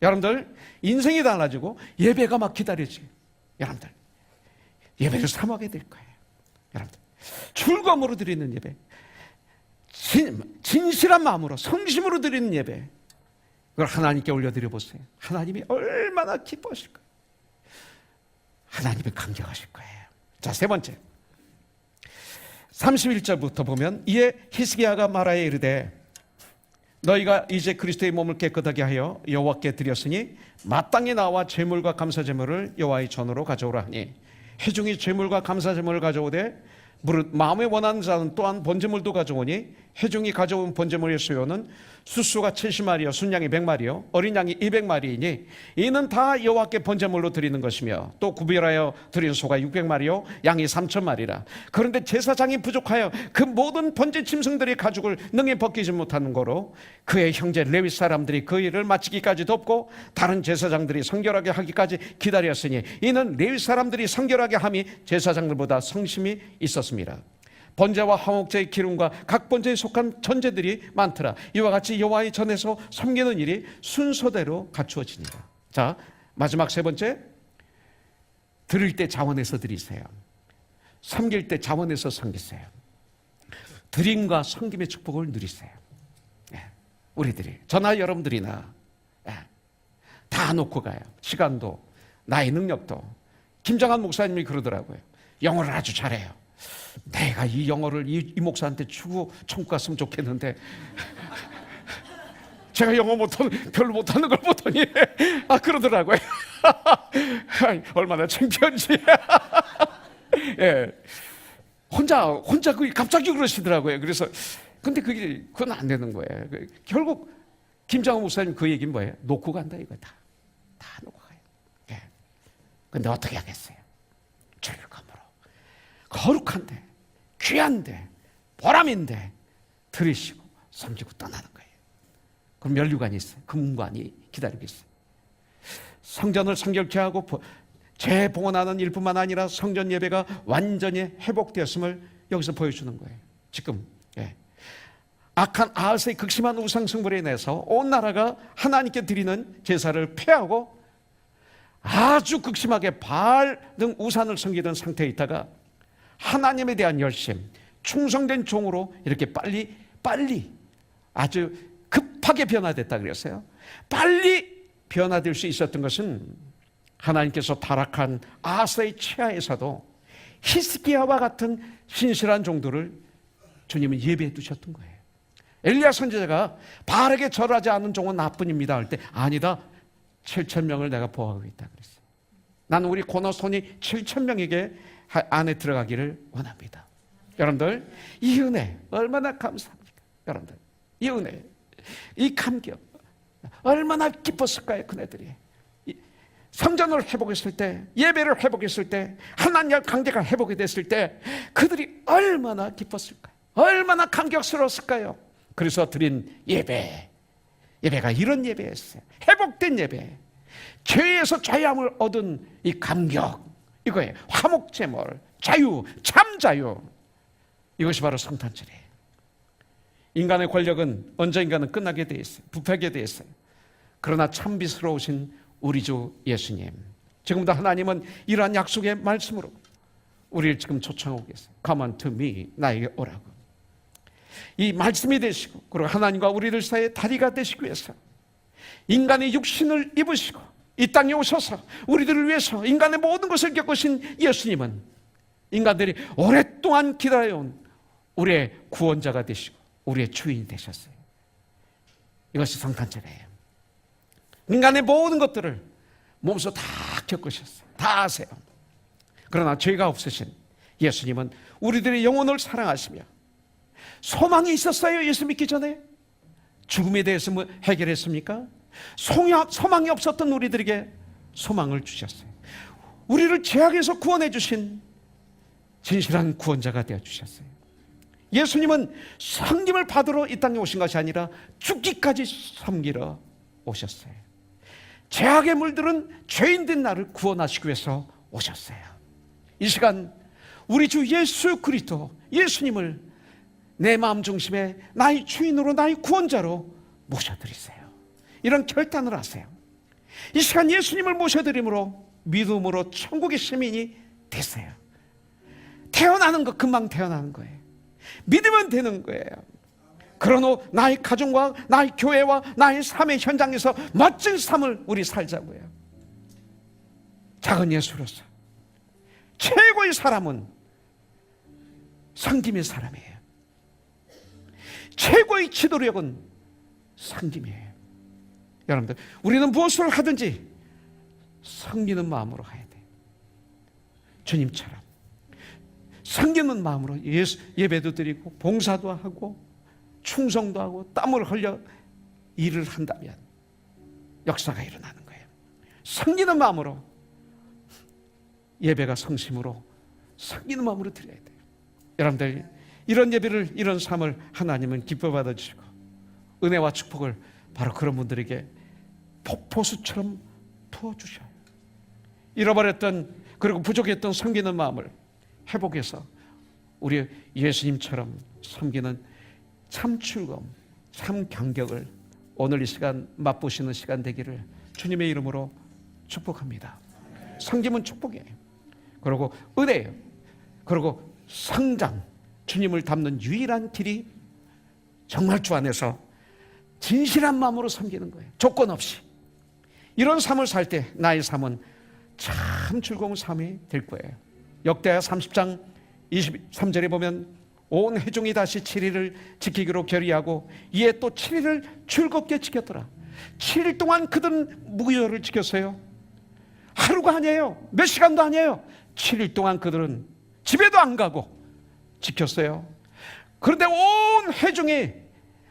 여러분들 인생이 달라지고 예배가 막 기다리지. 여러분들 예배를 사모하게 될 거예요. 여러분들 즐거움으로 드리는 예배, 진실한 마음으로 성심으로 드리는 예배, 그걸 하나님께 올려드려 보세요. 하나님이 얼마나 기뻐하실까. 하나님이 감격하실 거예요. 자, 세 번째 31절부터 보면 이에 히스기야가 말하여 이르되 너희가 이제 그리스도의 몸을 깨끗하게 하여 여호와께 드렸으니 마땅히 나와 제물과 감사제물을 여호와의 전으로 가져오라 하니 회중이 제물과 감사제물을 가져오되 무릇 마음에 원하는 자는 또한 번제물도 가져오니 회중이 가져온 번제물의 수요는 숫수가 70마리요 순양이 100마리요 어린 양이 200마리이니 이는 다 여호와께 번제물로 드리는 것이며 또 구별하여 드린 소가 600마리요 양이 3,000마리라. 그런데 제사장이 부족하여 그 모든 번제 짐승들의 가죽을 능히 벗기지 못하는 거로 그의 형제 레위 사람들이 그 일을 마치기까지 덮고 다른 제사장들이 성결하게 하기까지 기다렸으니 이는 레위 사람들이 성결하게 함이 제사장들보다 성심이 있었습니다. 번제와 화목제의 기름과 각 번제에 속한 전제들이 많더라. 이와 같이 여호와의 전에서 섬기는 일이 순서대로 갖추어지니라. 자, 마지막 세 번째, 드릴 때 자원해서 드리세요. 섬길 때 자원해서 섬기세요. 드림과 섬김의 축복을 누리세요. 우리들이 저나 여러분들이나 다 놓고 가요. 시간도 나의 능력도. 김장한 목사님이 그러더라고요. 영어를 아주 잘해요. 내가 이 영어를 이 목사한테 주고 천국 갔으면 좋겠는데 제가 영어 별로 못하는 걸 보더니 그러더라고요. 얼마나 창피한지. 예. 혼자 갑자기 그러시더라고요. 그래서 근데 그건 안 되는 거예요. 결국 김장호 목사님 그 얘기는 뭐예요? 놓고 간다 이거 다 놓고 가요. 예. 근데 어떻게 하겠어요? 즐거움으로 거룩한데 귀한데 보람인데 들으시고 섬기고 떠나는 거예요. 그럼 면류관이 있어요. 금관이 기다리고 있어요. 성전을 성결케 하고 재봉헌하는 일뿐만 아니라 성전 예배가 완전히 회복되었음을 여기서 보여주는 거예요. 지금 악한 아하스의 극심한 우상 숭배로 인해서 온 나라가 하나님께 드리는 제사를 폐하고 아주 극심하게 바알 등 우산을 섬기던 상태에 있다가 하나님에 대한 열심, 충성된 종으로 이렇게 빨리 아주 급하게 변화됐다 그랬어요. 빨리 변화될 수 있었던 것은 하나님께서 타락한 아하스의 치하에서도 히스기야와 같은 신실한 종들을 주님은 예배해 두셨던 거예요. 엘리야 선지자가 바르게 절하지 않은 종은 나뿐입니다 할 때 아니다, 7,000명을 내가 보호하고 있다 그랬어요. 나는 우리 고노손이 7,000명에게 안에 들어가기를 원합니다. 여러분들 이 은혜 얼마나 감사합니까? 여러분들 이 은혜, 이 감격 얼마나 기뻤을까요? 그네들이 성전을 회복했을 때, 예배를 회복했을 때, 하나님과 관계가 회복이 됐을 때 그들이 얼마나 기뻤을까요? 얼마나 감격스러웠을까요? 그래서 드린 예배가 이런 예배였어요. 회복된 예배, 죄에서 자유함을 얻은 이 감격, 이거예요. 화목제물, 자유, 참자유. 이것이 바로 성탄절이에요. 인간의 권력은 언젠가는 끝나게 돼 있어요. 부패하게 돼 있어요. 그러나 참비스러우신 우리 주 예수님, 지금도 하나님은 이러한 약속의 말씀으로 우리를 지금 초청하고 계세요. Come unto me, 나에게 오라고. 이 말씀이 되시고 그리고 하나님과 우리들 사이의 다리가 되시기 위해서 인간의 육신을 입으시고 이 땅에 오셔서 우리들을 위해서 인간의 모든 것을 겪으신 예수님은 인간들이 오랫동안 기다려온 우리의 구원자가 되시고 우리의 주인이 되셨어요. 이것이 성탄절이에요. 인간의 모든 것들을 몸소 다 겪으셨어요. 다 아세요. 그러나 죄가 없으신 예수님은 우리들의 영혼을 사랑하시며 소망이 있었어요. 예수 믿기 전에 죽음에 대해서 뭐 해결했습니까? 소망이 없었던 우리들에게 소망을 주셨어요. 우리를 죄악에서 구원해 주신 진실한 구원자가 되어 주셨어요. 예수님은 섬김을 받으러 이 땅에 오신 것이 아니라 죽기까지 섬기러 오셨어요. 죄악에 물들은 죄인된 나를 구원하시기 위해서 오셨어요. 이 시간 우리 주 예수 그리스도 예수님을 내 마음 중심에 나의 주인으로 나의 구원자로 모셔드리세요. 이런 결단을 하세요. 이 시간 예수님을 모셔드림으로 믿음으로 천국의 시민이 되세요. 태어나는 것 금방 태어나는 거예요. 믿으면 되는 거예요. 그런 후 나의 가정과 나의 교회와 나의 삶의 현장에서 멋진 삶을 우리 살자고요. 작은 예수로서 최고의 사람은 섬김의 사람이에요. 최고의 지도력은 섬김이에요. 여러분들, 우리는 무엇을 하든지 섬기는 마음으로 해야 돼요. 주님처럼 섬기는 마음으로 예배도 드리고 봉사도 하고 충성도 하고 땀을 흘려 일을 한다면 역사가 일어나는 거예요. 섬기는 마음으로, 예배가 성심으로 섬기는 마음으로 드려야 돼요. 여러분들, 이런 예배를, 이런 삶을 하나님은 기뻐 받아주시고 은혜와 축복을 바로 그런 분들에게 폭포수처럼 부어주셔요. 잃어버렸던, 그리고 부족했던 섬기는 마음을 회복해서 우리 예수님처럼 섬기는 참 즐거움, 참 감격을 오늘 이 시간 맛보시는 시간 되기를 주님의 이름으로 축복합니다. 섬김은 축복이에요. 그리고 은혜예요. 그리고 성장, 주님을 닮는 유일한 길이 정말 주 안에서 진실한 마음으로 섬기는 거예요. 조건 없이. 이런 삶을 살 때 나의 삶은 참 즐거운 삶이 될 거예요. 역대하 30장 23절에 보면 온 회중이 다시 7일을 지키기로 결의하고 이에 또 7일을 즐겁게 지켰더라. 7일 동안 그들은 무교를 지켰어요. 하루가 아니에요. 몇 시간도 아니에요. 7일 동안 그들은 집에도 안 가고 지켰어요. 그런데 온 회중이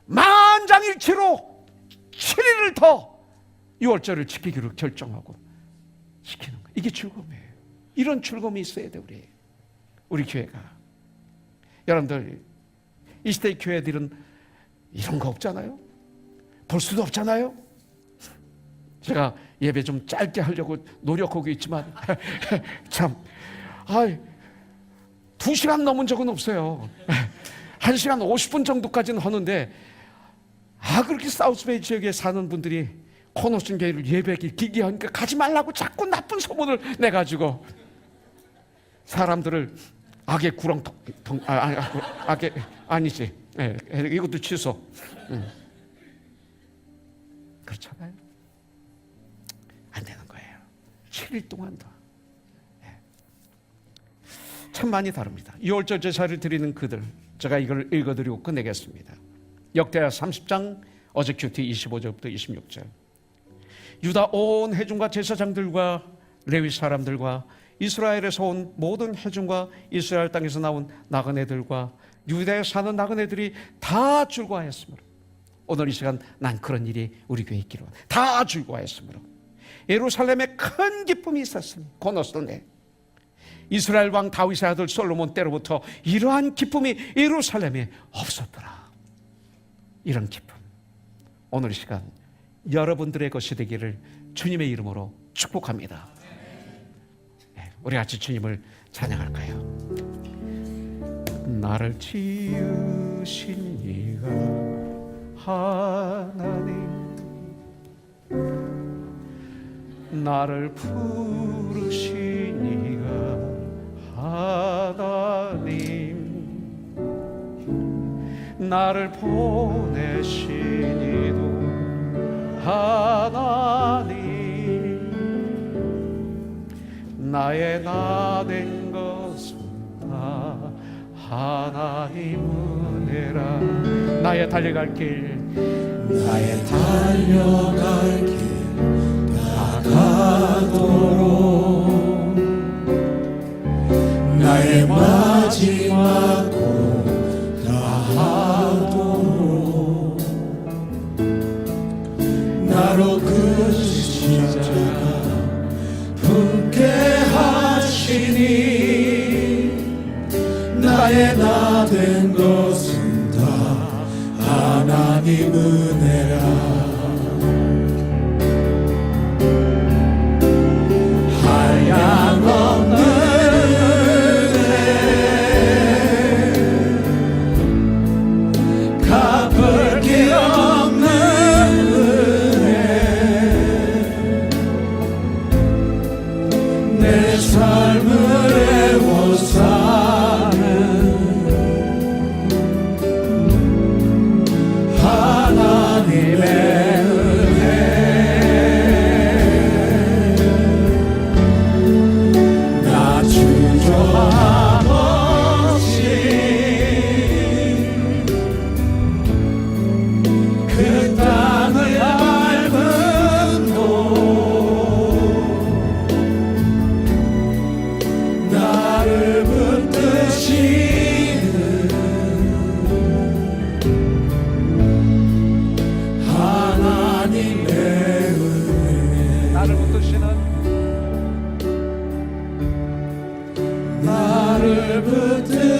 만장일치로 7일을 더 6월절을 지키기로 결정하고 지키는 거예요. 이게 즐거움이에요. 이런 즐거움이 있어야 돼, 우리 교회가. 여러분들, 이 시대의 교회들은 이런 거 없잖아요. 볼 수도 없잖아요. 제가 예배 좀 짧게 하려고 노력하고 있지만 참 2시간 넘은 적은 없어요. 1시간 50분 정도까지는 하는데 그렇게 사우스베이 지역에 사는 분들이 코너슨 교회를 예배하기 길게 하니까 가지 말라고 자꾸 나쁜 소문을 내가지고 사람들을 악의 구렁텅, 악의, 아니지. 네, 이것도 취소. 그렇잖아요. 안 되는 거예요. 7일 동안도. 네. 참 많이 다릅니다. 6월절 제사를 드리는 그들, 제가 이걸 읽어드리고 끝내겠습니다. 역대하 30장 어제 큐티 25절부터 26절. 유다 온 회중과 제사장들과 레위 사람들과 이스라엘에서 온 모든 회중과 이스라엘 땅에서 나온 나그네들과 유대에 사는 나그네들이 다 즐거워했으므로, 오늘 이 시간 난 그런 일이 우리 교회에 있기로 다 즐거워했으므로 예루살렘에 큰 기쁨이 있었으니 고노스네. 이스라엘 왕 다윗의 아들 솔로몬 때로부터 이러한 기쁨이 예루살렘에 없었더라. 이런 기쁨, 오늘 이 시간 여러분들의 것이 되기를 주님의 이름으로 축복합니다. 우리 같이 주님을 찬양할까요? 나를 지으신 이가 하나님, 나를 부르신 이가 하나님, 나를 보내신 이도 하나님, 나의 나 된 것은 다 하나님 은혜라. 나의 달려갈 길, 나의 달려갈 길 나가도록, 나의 마지막 곳 다하도록, 나로 그 십자가 품게 하시니, 나의 나 된 것은 다 하나님 은혜라. 한량없는 은혜, 갚을 길 없는 은혜, 내 삶을 애워 사는 하나님의 은혜, 나 주저하지 붙드시는 하나님의 은혜, 나를 붙드시는